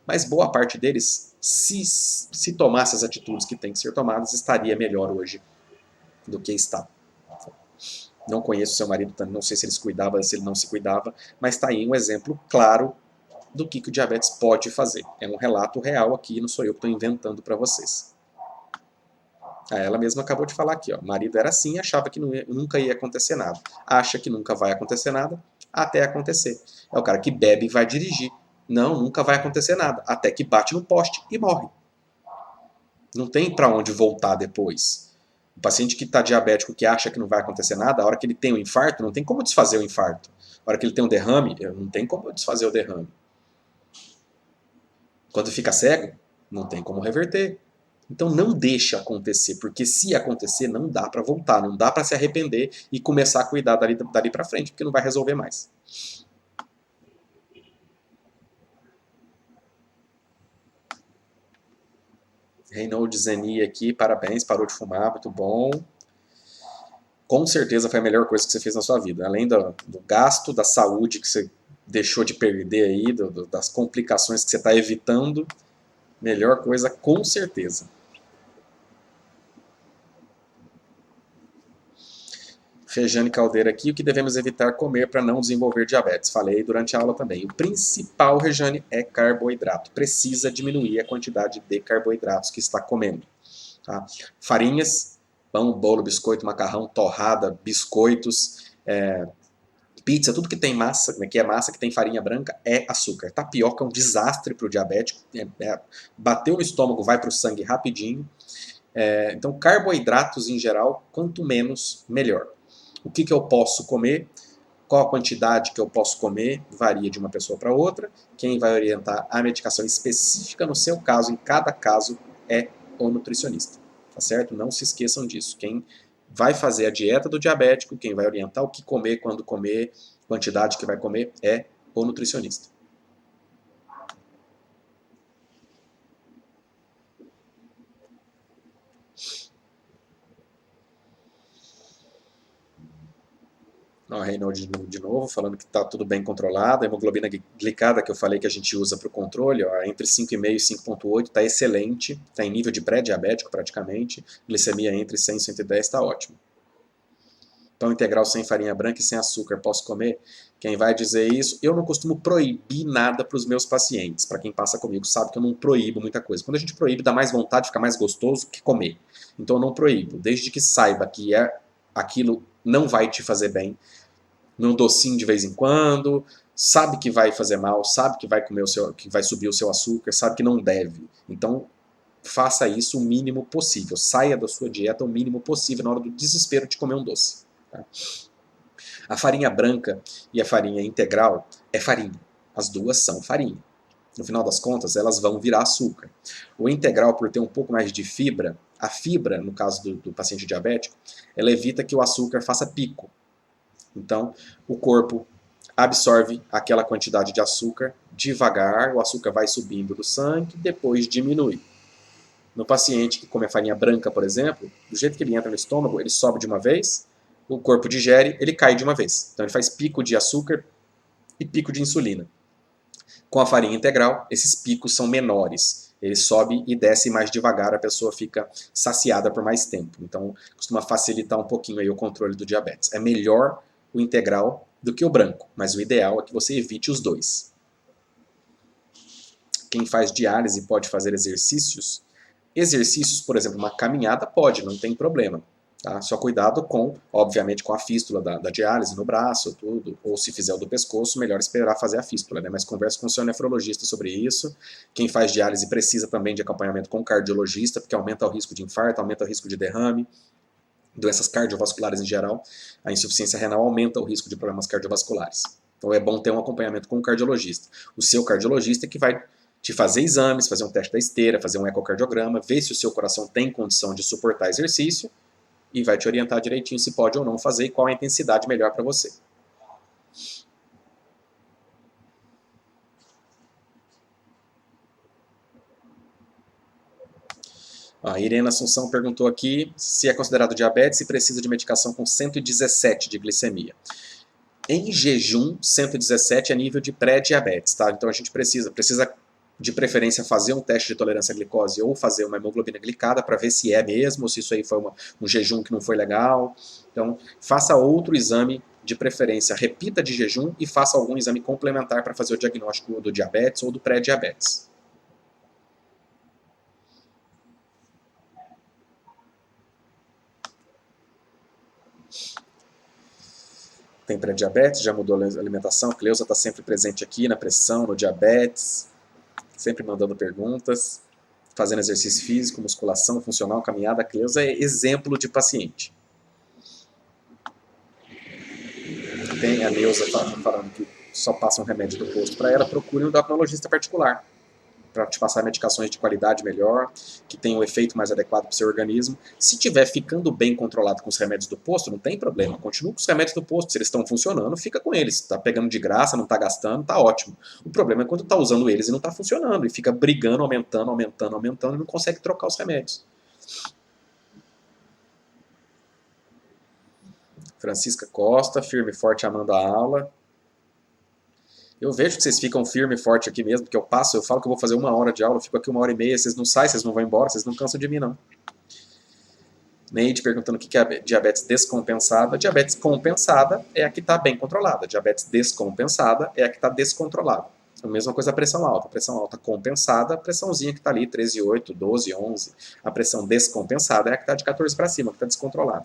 mas boa parte deles, se tomasse as atitudes que têm que ser tomadas, estaria melhor hoje do que está. Não conheço seu marido, não sei se ele se cuidava, se ele não se cuidava, mas está aí um exemplo claro do que o diabetes pode fazer. É um relato real aqui, não sou eu que estou inventando para vocês. Ela mesma acabou de falar aqui, ó, o marido era assim, achava que nunca ia acontecer nada. Acha que nunca vai acontecer nada, até acontecer. É o cara que bebe e vai dirigir. Não, nunca vai acontecer nada, até que bate no poste e morre. Não tem para onde voltar depois. O paciente que está diabético, que acha que não vai acontecer nada, a hora que ele tem um infarto, não tem como desfazer o infarto. A hora que ele tem um derrame, não tem como desfazer o derrame. Quando fica cego, não tem como reverter. Então não deixa acontecer, porque se acontecer não dá para voltar, não dá para se arrepender e começar a cuidar dali para frente, porque não vai resolver mais. Reinaldo Zeni aqui, parabéns, parou de fumar, muito bom. Com certeza foi a melhor coisa que você fez na sua vida. Além do gasto, da saúde que você deixou de perder aí, das complicações que você está evitando, melhor coisa com certeza. Rejane Caldeira aqui, o que devemos evitar comer para não desenvolver diabetes? Falei durante a aula também. O principal, Rejane, é carboidrato. Precisa diminuir a quantidade de carboidratos que está comendo. Tá? Farinhas, pão, bolo, biscoito, macarrão, torrada, biscoitos, pizza, tudo que tem massa, que é massa, que tem farinha branca, é açúcar. Tapioca é um desastre para o diabético. Bateu no estômago, vai para o sangue rapidinho. Então, carboidratos em geral, quanto menos, melhor. O que eu posso comer? Qual a quantidade que eu posso comer? Varia de uma pessoa para outra. Quem vai orientar a medicação específica no seu caso, em cada caso, é o nutricionista. Tá certo? Não se esqueçam disso. Quem vai fazer a dieta do diabético, quem vai orientar o que comer, quando comer, quantidade que vai comer, é o nutricionista. Ó, Reinaldo de novo, falando que está tudo bem controlado. A hemoglobina glicada que eu falei que a gente usa para o controle, ó, entre 5,5 e 5,8 está excelente, está em nível de pré-diabético praticamente. Glicemia entre 100 e 110 está ótimo. Pão integral sem farinha branca e sem açúcar, posso comer? Quem vai dizer isso? Eu não costumo proibir nada para os meus pacientes. Para quem passa comigo sabe que eu não proíbo muita coisa. Quando a gente proíbe, dá mais vontade, fica mais gostoso que comer. Então eu não proíbo, desde que saiba que aquilo não vai te fazer bem, num docinho de vez em quando, sabe que vai fazer mal, sabe que vai comer que vai subir o seu açúcar, sabe que não deve. Então, faça isso o mínimo possível. Saia da sua dieta o mínimo possível na hora do desespero de comer um doce. Tá? A farinha branca e a farinha integral é farinha. As duas são farinha. No final das contas, elas vão virar açúcar. O integral, por ter um pouco mais de fibra, a fibra, no caso do paciente diabético, ela evita que o açúcar faça pico. Então, o corpo absorve aquela quantidade de açúcar devagar, o açúcar vai subindo do sangue, depois diminui. No paciente que come a farinha branca, por exemplo, do jeito que ele entra no estômago, ele sobe de uma vez, o corpo digere, ele cai de uma vez. Então ele faz pico de açúcar e pico de insulina. Com a farinha integral, esses picos são menores. Ele sobe e desce mais devagar, a pessoa fica saciada por mais tempo. Então costuma facilitar um pouquinho aí o controle do diabetes. É melhor o integral do que o branco, mas o ideal é que você evite os dois. Quem faz diálise pode fazer exercícios? Exercícios, por exemplo, uma caminhada pode, não tem problema. Tá? Só cuidado com, obviamente, com a fístula da diálise no braço, tudo, ou se fizer o do pescoço, melhor esperar fazer a fístula, né? Mas converse com o seu nefrologista sobre isso. Quem faz diálise precisa também de acompanhamento com cardiologista, porque aumenta o risco de infarto, aumenta o risco de derrame, doenças cardiovasculares em geral. A insuficiência renal aumenta o risco de problemas cardiovasculares. Então é bom ter um acompanhamento com o cardiologista. O seu cardiologista é que vai te fazer exames, fazer um teste da esteira, fazer um ecocardiograma, ver se o seu coração tem condição de suportar exercício e vai te orientar direitinho se pode ou não fazer e qual a intensidade melhor para você. A Irena Assunção perguntou aqui se é considerado diabetes e precisa de medicação com 117 de glicemia. Em jejum, 117 é nível de pré-diabetes, tá? Então a gente precisa de preferência fazer um teste de tolerância à glicose ou fazer uma hemoglobina glicada para ver se é mesmo, ou se isso aí foi um jejum que não foi legal. Então, faça outro exame de preferência, repita de jejum e faça algum exame complementar para fazer o diagnóstico do diabetes ou do pré-diabetes. Tem pré-diabetes, já mudou a alimentação, Cleusa está sempre presente aqui na pressão, no diabetes, sempre mandando perguntas, fazendo exercício físico, musculação, funcional, caminhada. A Cleusa é exemplo de paciente. Tem a Neuza falando que só passa um remédio do posto para ela, procure um endocrinologista particular para te passar medicações de qualidade melhor, que tenham um efeito mais adequado para o seu organismo. Se estiver ficando bem controlado com os remédios do posto, não tem problema. Continua com os remédios do posto. Se eles estão funcionando, fica com eles. Está pegando de graça, não está gastando, está ótimo. O problema é quando está usando eles e não está funcionando. E fica brigando, aumentando e não consegue trocar os remédios. Francisca Costa, firme e forte amando a aula. Eu vejo que vocês ficam firme e forte aqui mesmo, porque eu falo que eu vou fazer 1 hora de aula, eu fico aqui 1h30, vocês não saem, vocês não vão embora, vocês não cansam de mim, não. Neide perguntando o que é diabetes descompensada. Diabetes compensada é a que está bem controlada. Diabetes descompensada é a que está descontrolada. A mesma coisa a pressão alta. A pressão alta compensada, a pressãozinha que está ali, 13,8, 12, 11. A pressão descompensada é a que está de 14 para cima, que está descontrolada.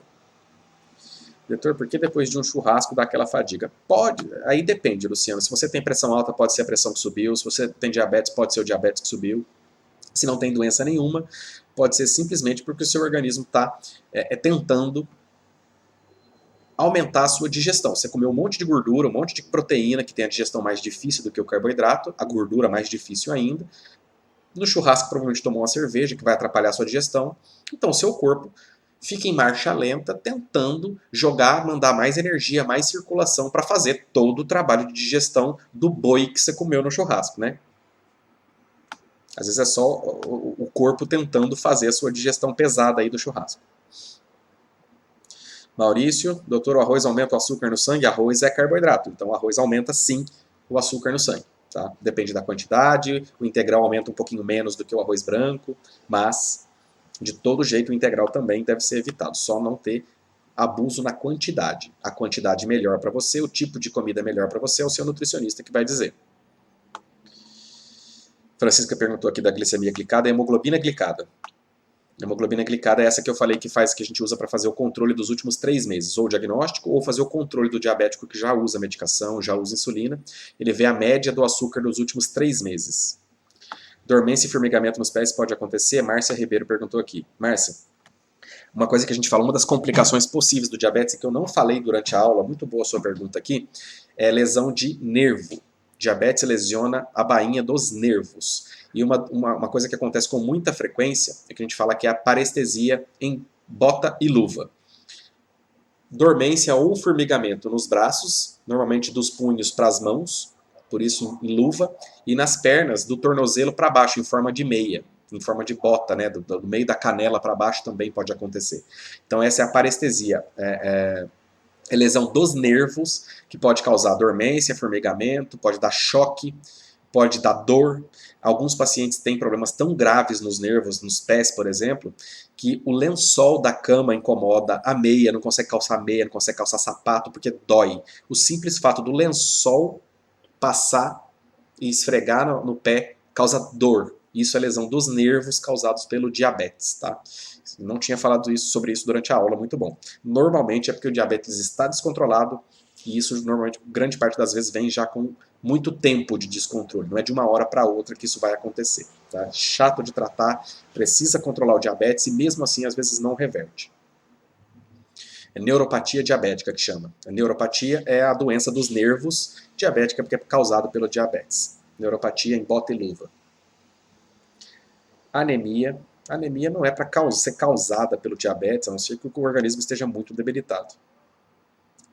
Doutor, por que depois de um churrasco dá aquela fadiga? Pode, aí depende, Luciano. Se você tem pressão alta, pode ser a pressão que subiu. Se você tem diabetes, pode ser o diabetes que subiu. Se não tem doença nenhuma, pode ser simplesmente porque o seu organismo está tentando aumentar a sua digestão. Você comeu um monte de gordura, um monte de proteína, que tem a digestão mais difícil do que o carboidrato, a gordura mais difícil ainda. No churrasco, provavelmente tomou uma cerveja, que vai atrapalhar a sua digestão. Então, o seu corpo fica em marcha lenta, tentando mandar mais energia, mais circulação para fazer todo o trabalho de digestão do boi que você comeu no churrasco, né? Às vezes é só o corpo tentando fazer a sua digestão pesada aí do churrasco. Maurício, doutor, o arroz aumenta o açúcar no sangue? Arroz é carboidrato, então o arroz aumenta sim o açúcar no sangue. Tá? Depende da quantidade, o integral aumenta um pouquinho menos do que o arroz branco, mas de todo jeito o integral também deve ser evitado, só não ter abuso na quantidade. A quantidade melhor para você, o tipo de comida melhor para você é o seu nutricionista que vai dizer. Francisca perguntou aqui da glicemia glicada, a hemoglobina glicada. A hemoglobina glicada é essa que eu falei que a gente usa para fazer o controle dos últimos 3 meses, ou o diagnóstico, ou fazer o controle do diabético que já usa medicação, já usa insulina. Ele vê a média do açúcar dos últimos 3 meses. Dormência e formigamento nos pés pode acontecer? Márcia Ribeiro perguntou aqui. Márcia, Uma coisa que a gente fala, uma das complicações possíveis do diabetes, que eu não falei durante a aula, muito boa a sua pergunta aqui, é lesão de nervo. Diabetes lesiona a bainha dos nervos. E uma coisa que acontece com muita frequência é que a gente fala que é a parestesia em bota e luva. Dormência ou formigamento nos braços, normalmente dos punhos para as mãos, por isso em luva, e nas pernas, do tornozelo para baixo, em forma de meia, em forma de bota, né? Do meio da canela para baixo também pode acontecer. Então essa é a parestesia. É lesão dos nervos, que pode causar dormência, formigamento, pode dar choque, pode dar dor. Alguns pacientes têm problemas tão graves nos nervos, nos pés, por exemplo, que o lençol da cama incomoda, a meia, não consegue calçar meia, não consegue calçar sapato, porque dói. O simples fato do lençol passar e esfregar no pé causa dor. Isso é lesão dos nervos causados pelo diabetes, tá? Não tinha falado sobre isso durante a aula, muito bom. Normalmente é porque o diabetes está descontrolado e isso normalmente, grande parte das vezes, vem já com muito tempo de descontrole. Não é de uma hora para outra que isso vai acontecer. Tá? Chato de tratar, precisa controlar o diabetes e mesmo assim às vezes não reverte. É neuropatia diabética que chama. A neuropatia é a doença dos nervos, diabética porque é causada pelo diabetes. Neuropatia em bota e luva. Anemia. Anemia não é para ser causada pelo diabetes, a não ser que o organismo esteja muito debilitado.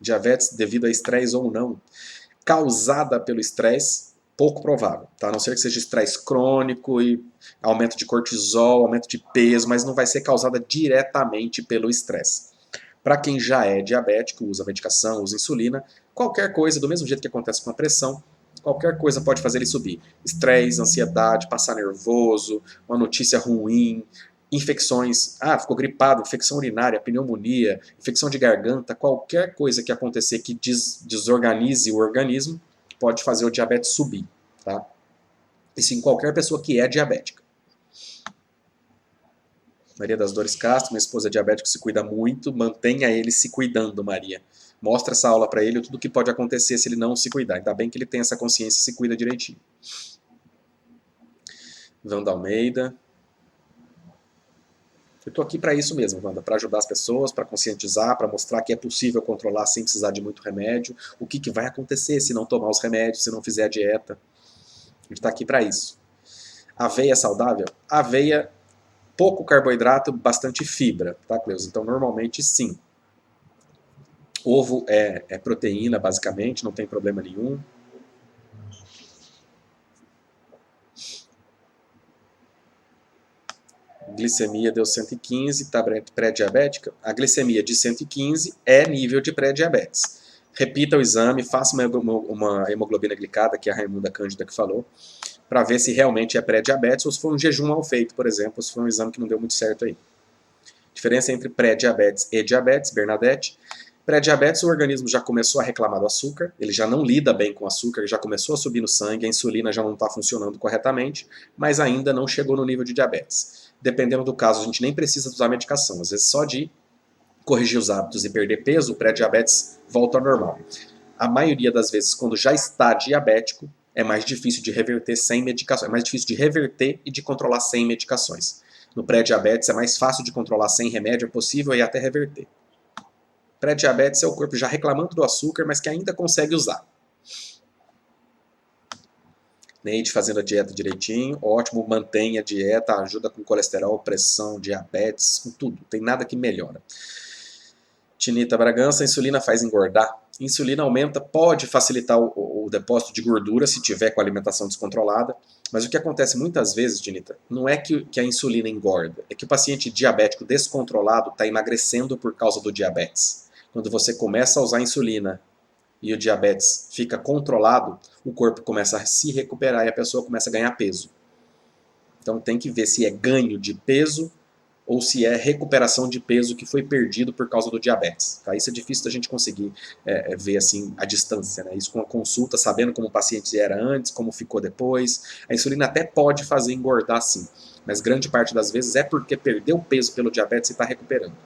Diabetes devido a estresse ou não. Causada pelo estresse, pouco provável. Tá? A não ser que seja estresse crônico e aumento de cortisol, aumento de peso, mas não vai ser causada diretamente pelo estresse. Para quem já é diabético, usa medicação, usa insulina, qualquer coisa, do mesmo jeito que acontece com a pressão, qualquer coisa pode fazer ele subir. Estresse, ansiedade, passar nervoso, uma notícia ruim, infecções, ficou gripado, infecção urinária, pneumonia, infecção de garganta, qualquer coisa que acontecer que desorganize o organismo, pode fazer o diabetes subir, tá? Isso em qualquer pessoa que é diabética. Maria das Dores Castro, minha esposa é diabética, se cuida muito, mantenha ele se cuidando, Maria. Mostra essa aula para ele, tudo o que pode acontecer se ele não se cuidar. Ainda bem que ele tem essa consciência e se cuida direitinho. Wanda Almeida. Eu estou aqui para isso mesmo, Wanda, para ajudar as pessoas, para conscientizar, para mostrar que é possível controlar sem precisar de muito remédio, o que vai acontecer se não tomar os remédios, se não fizer a dieta. A gente está aqui para isso. Aveia saudável? Aveia, pouco carboidrato, bastante fibra, tá, Cleusa? Então, normalmente, sim. Ovo é proteína, basicamente, não tem problema nenhum. Glicemia deu 115, está pré-diabética. A glicemia de 115 é nível de pré-diabetes. Repita o exame, faça uma hemoglobina glicada, que é a Raimunda Cândida que falou, para ver se realmente é pré-diabetes ou se foi um jejum mal feito, por exemplo, ou se foi um exame que não deu muito certo aí. Diferença entre pré-diabetes e diabetes, Bernadette. Pré-diabetes, o organismo já começou a reclamar do açúcar, ele já não lida bem com o açúcar, ele já começou a subir no sangue, a insulina já não está funcionando corretamente, mas ainda não chegou no nível de diabetes. Dependendo do caso, a gente nem precisa usar medicação, às vezes só de corrigir os hábitos e perder peso, o pré-diabetes volta ao normal. A maioria das vezes, quando já está diabético, é mais difícil de reverter sem medicações, é mais difícil de reverter e de controlar sem medicações. No pré-diabetes é mais fácil de controlar sem remédio, é possível e até reverter. Pré-diabetes é o corpo já reclamando do açúcar, mas que ainda consegue usar. Neide fazendo a dieta direitinho, ótimo, mantenha a dieta, ajuda com colesterol, pressão, diabetes, com tudo, tem nada que melhora. Tinita Bragança, a insulina faz engordar? Insulina aumenta, pode facilitar o depósito de gordura se tiver com a alimentação descontrolada, mas o que acontece muitas vezes, Tinita, não é que a insulina engorda, é que o paciente diabético descontrolado está emagrecendo por causa do diabetes. Quando você começa a usar insulina e o diabetes fica controlado, o corpo começa a se recuperar e a pessoa começa a ganhar peso. Então tem que ver se é ganho de peso ou se é recuperação de peso que foi perdido por causa do diabetes. Tá? Isso é difícil da gente conseguir ver assim a distância. Né? Isso com a consulta, sabendo como o paciente era antes, como ficou depois. A insulina até pode fazer engordar sim, mas grande parte das vezes é porque perdeu peso pelo diabetes e está recuperando.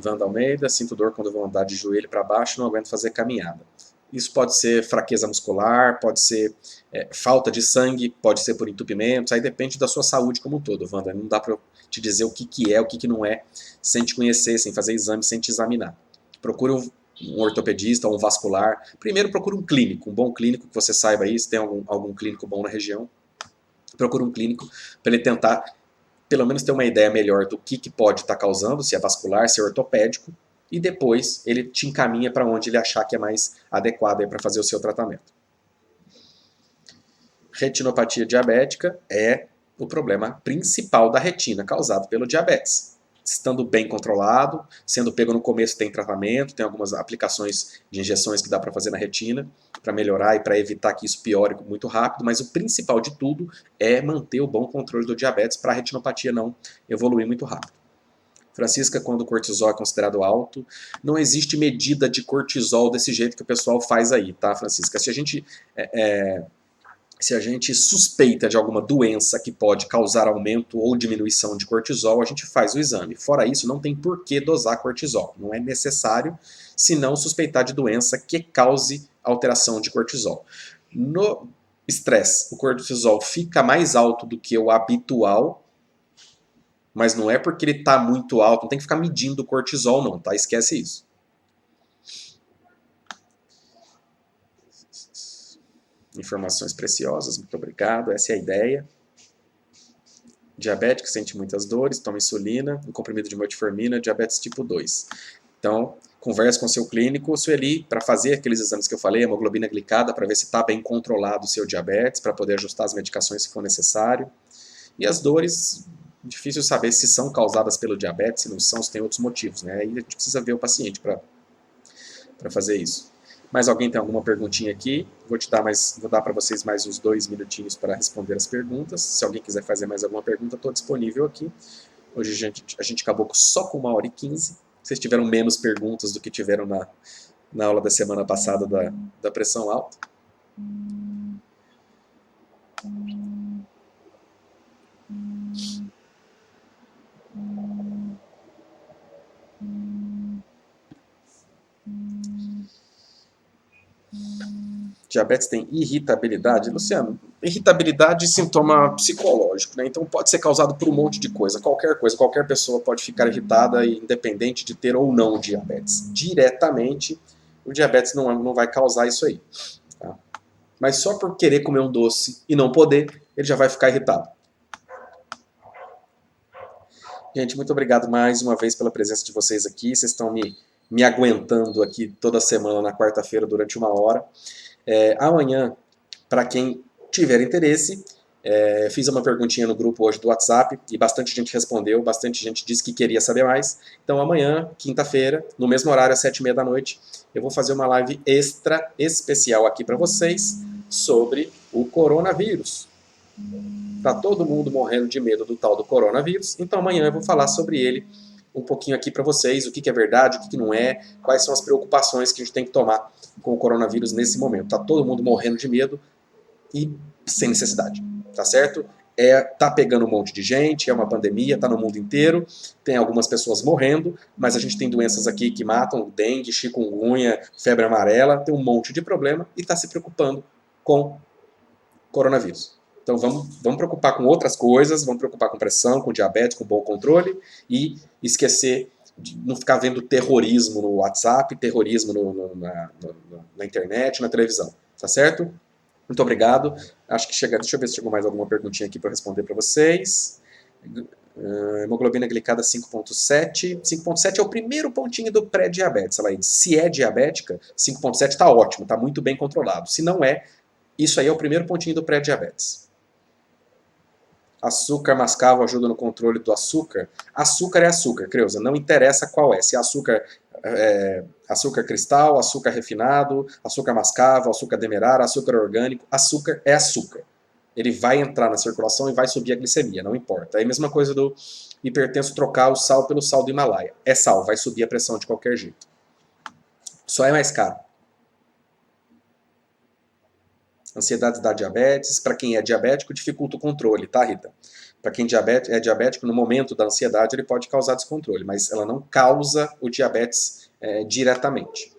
Wanda Almeida, sinto dor quando vou andar de joelho para baixo, não aguento fazer caminhada. Isso pode ser fraqueza muscular, pode ser falta de sangue, pode ser por entupimentos, aí depende da sua saúde como um todo, Wanda. Não dá para te dizer o que, que é, o que, que não é, sem te conhecer, sem fazer exame, sem te examinar. Procure um ortopedista ou um vascular. Primeiro procure um clínico, um bom clínico, que você saiba aí se tem algum clínico bom na região. Procure um clínico para ele tentar, pelo menos, ter uma ideia melhor do que pode estar causando, se é vascular, se é ortopédico, e depois ele te encaminha para onde ele achar que é mais adequado para fazer o seu tratamento. Retinopatia diabética é o problema principal da retina causado pelo diabetes. Estando bem controlado, sendo pego no começo tem tratamento, tem algumas aplicações de injeções que dá para fazer na retina para melhorar e para evitar que isso piore muito rápido, mas o principal de tudo é manter o bom controle do diabetes para a retinopatia não evoluir muito rápido. Francisca, quando o cortisol é considerado alto, não existe medida de cortisol desse jeito que o pessoal faz aí, tá, Francisca? Se a gente suspeita de alguma doença que pode causar aumento ou diminuição de cortisol, a gente faz o exame. Fora isso, não tem por que dosar cortisol. Não é necessário, se não suspeitar de doença que cause alteração de cortisol. No estresse, o cortisol fica mais alto do que o habitual, mas não é porque ele está muito alto, não tem que ficar medindo o cortisol não, tá? Esquece isso. Informações preciosas, muito obrigado, essa é a ideia. Diabético, sente muitas dores, toma insulina, um comprimido de metformina, diabetes tipo 2. Então, converse com o seu clínico, Sueli, para fazer aqueles exames que eu falei, hemoglobina glicada, para ver se está bem controlado o seu diabetes, para poder ajustar as medicações se for necessário. E as dores, difícil saber se são causadas pelo diabetes, se não são, se tem outros motivos, né? Aí a gente precisa ver o paciente para fazer isso. Mais alguém tem alguma perguntinha aqui? Vou dar para vocês mais uns 2 minutinhos para responder as perguntas. Se alguém quiser fazer mais alguma pergunta, estou disponível aqui. Hoje a gente acabou só com 1h15. Vocês tiveram menos perguntas do que tiveram na aula da semana passada da pressão alta. Diabetes tem irritabilidade? Luciano, irritabilidade é sintoma psicológico, né? Então pode ser causado por um monte de coisa, qualquer pessoa pode ficar irritada, independente de ter ou não diabetes. Diretamente, o diabetes não vai causar isso aí. Tá? Mas só por querer comer um doce e não poder, ele já vai ficar irritado. Gente, muito obrigado mais uma vez pela presença de vocês aqui. Vocês estão me aguentando aqui toda semana na quarta-feira durante 1 hora. Amanhã, para quem tiver interesse, fiz uma perguntinha no grupo hoje do WhatsApp e bastante gente respondeu, bastante gente disse que queria saber mais. Então amanhã, quinta-feira, no mesmo horário, às 7h30 da noite, eu vou fazer uma live extra especial aqui para vocês sobre o coronavírus. Tá todo mundo morrendo de medo do tal do coronavírus, então amanhã eu vou falar sobre ele um pouquinho aqui para vocês, o que é verdade, o que não é, quais são as preocupações que a gente tem que tomar com o coronavírus nesse momento. Tá todo mundo morrendo de medo e sem necessidade, tá certo? Tá pegando um monte de gente, é uma pandemia, tá no mundo inteiro, tem algumas pessoas morrendo, mas a gente tem doenças aqui que matam, dengue, chikungunya, febre amarela, tem um monte de problema e tá se preocupando com coronavírus. Então vamos preocupar com outras coisas, vamos preocupar com pressão, com diabetes, com bom controle e esquecer de não ficar vendo terrorismo no WhatsApp, terrorismo na internet, na televisão, tá certo? Muito obrigado. Acho que deixa eu ver se chegou mais alguma perguntinha aqui para responder para vocês. Hemoglobina glicada 5.7. 5.7 é o primeiro pontinho do pré-diabetes. Ela diz, se é diabética, 5.7 está ótimo, está muito bem controlado. Se não é, isso aí é o primeiro pontinho do pré-diabetes. Açúcar mascavo ajuda no controle do açúcar? Açúcar é açúcar, Creuza, não interessa qual é. Se é açúcar cristal, açúcar refinado, açúcar mascavo, açúcar demerara, açúcar orgânico, açúcar é açúcar. Ele vai entrar na circulação e vai subir a glicemia, não importa. É a mesma coisa do hipertenso trocar o sal pelo sal do Himalaia. É sal, vai subir a pressão de qualquer jeito. Só é mais caro. Ansiedade dá diabetes. Para quem é diabético, dificulta o controle, tá, Rita? Para quem é diabético, no momento da ansiedade, ele pode causar descontrole, mas ela não causa o diabetes diretamente.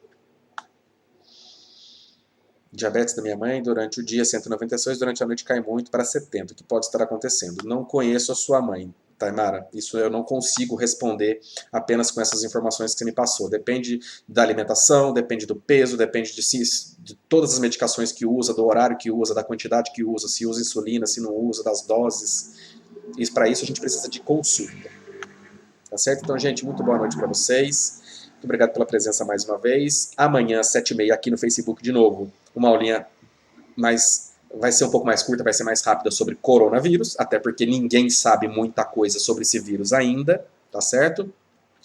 Diabetes da minha mãe, durante o dia 196, durante a noite cai muito para 70. O que pode estar acontecendo? Não conheço a sua mãe, Taimara. Isso eu não consigo responder apenas com essas informações que você me passou. Depende da alimentação, depende do peso, depende de todas as medicações que usa, do horário que usa, da quantidade que usa, se usa insulina, se não usa, das doses. E para isso a gente precisa de consulta. Tá certo? Então, gente, muito boa noite para vocês. Muito obrigado pela presença mais uma vez. Amanhã, 7h30, aqui no Facebook de novo, uma aulinha mais, vai ser um pouco mais curta, vai ser mais rápida sobre coronavírus, até porque ninguém sabe muita coisa sobre esse vírus ainda, tá certo?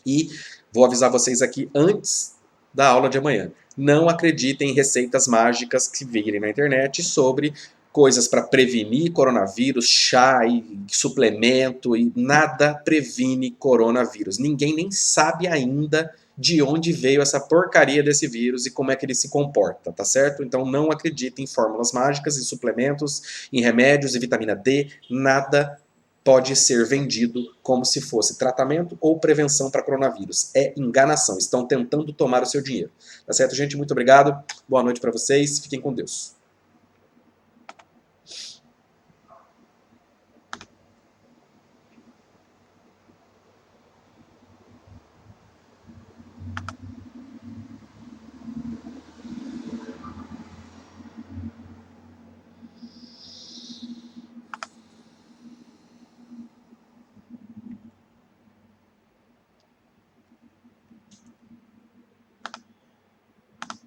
E vou avisar vocês aqui antes da aula de amanhã. Não acreditem em receitas mágicas que virem na internet sobre coisas para prevenir coronavírus, chá e suplemento, e nada previne coronavírus. Ninguém nem sabe ainda de onde veio essa porcaria desse vírus e como é que ele se comporta, tá certo? Então não acreditem em fórmulas mágicas, em suplementos, em remédios, em vitamina D, nada pode ser vendido como se fosse tratamento ou prevenção para coronavírus. É enganação, estão tentando tomar o seu dinheiro. Tá certo, gente? Muito obrigado, boa noite para vocês, fiquem com Deus.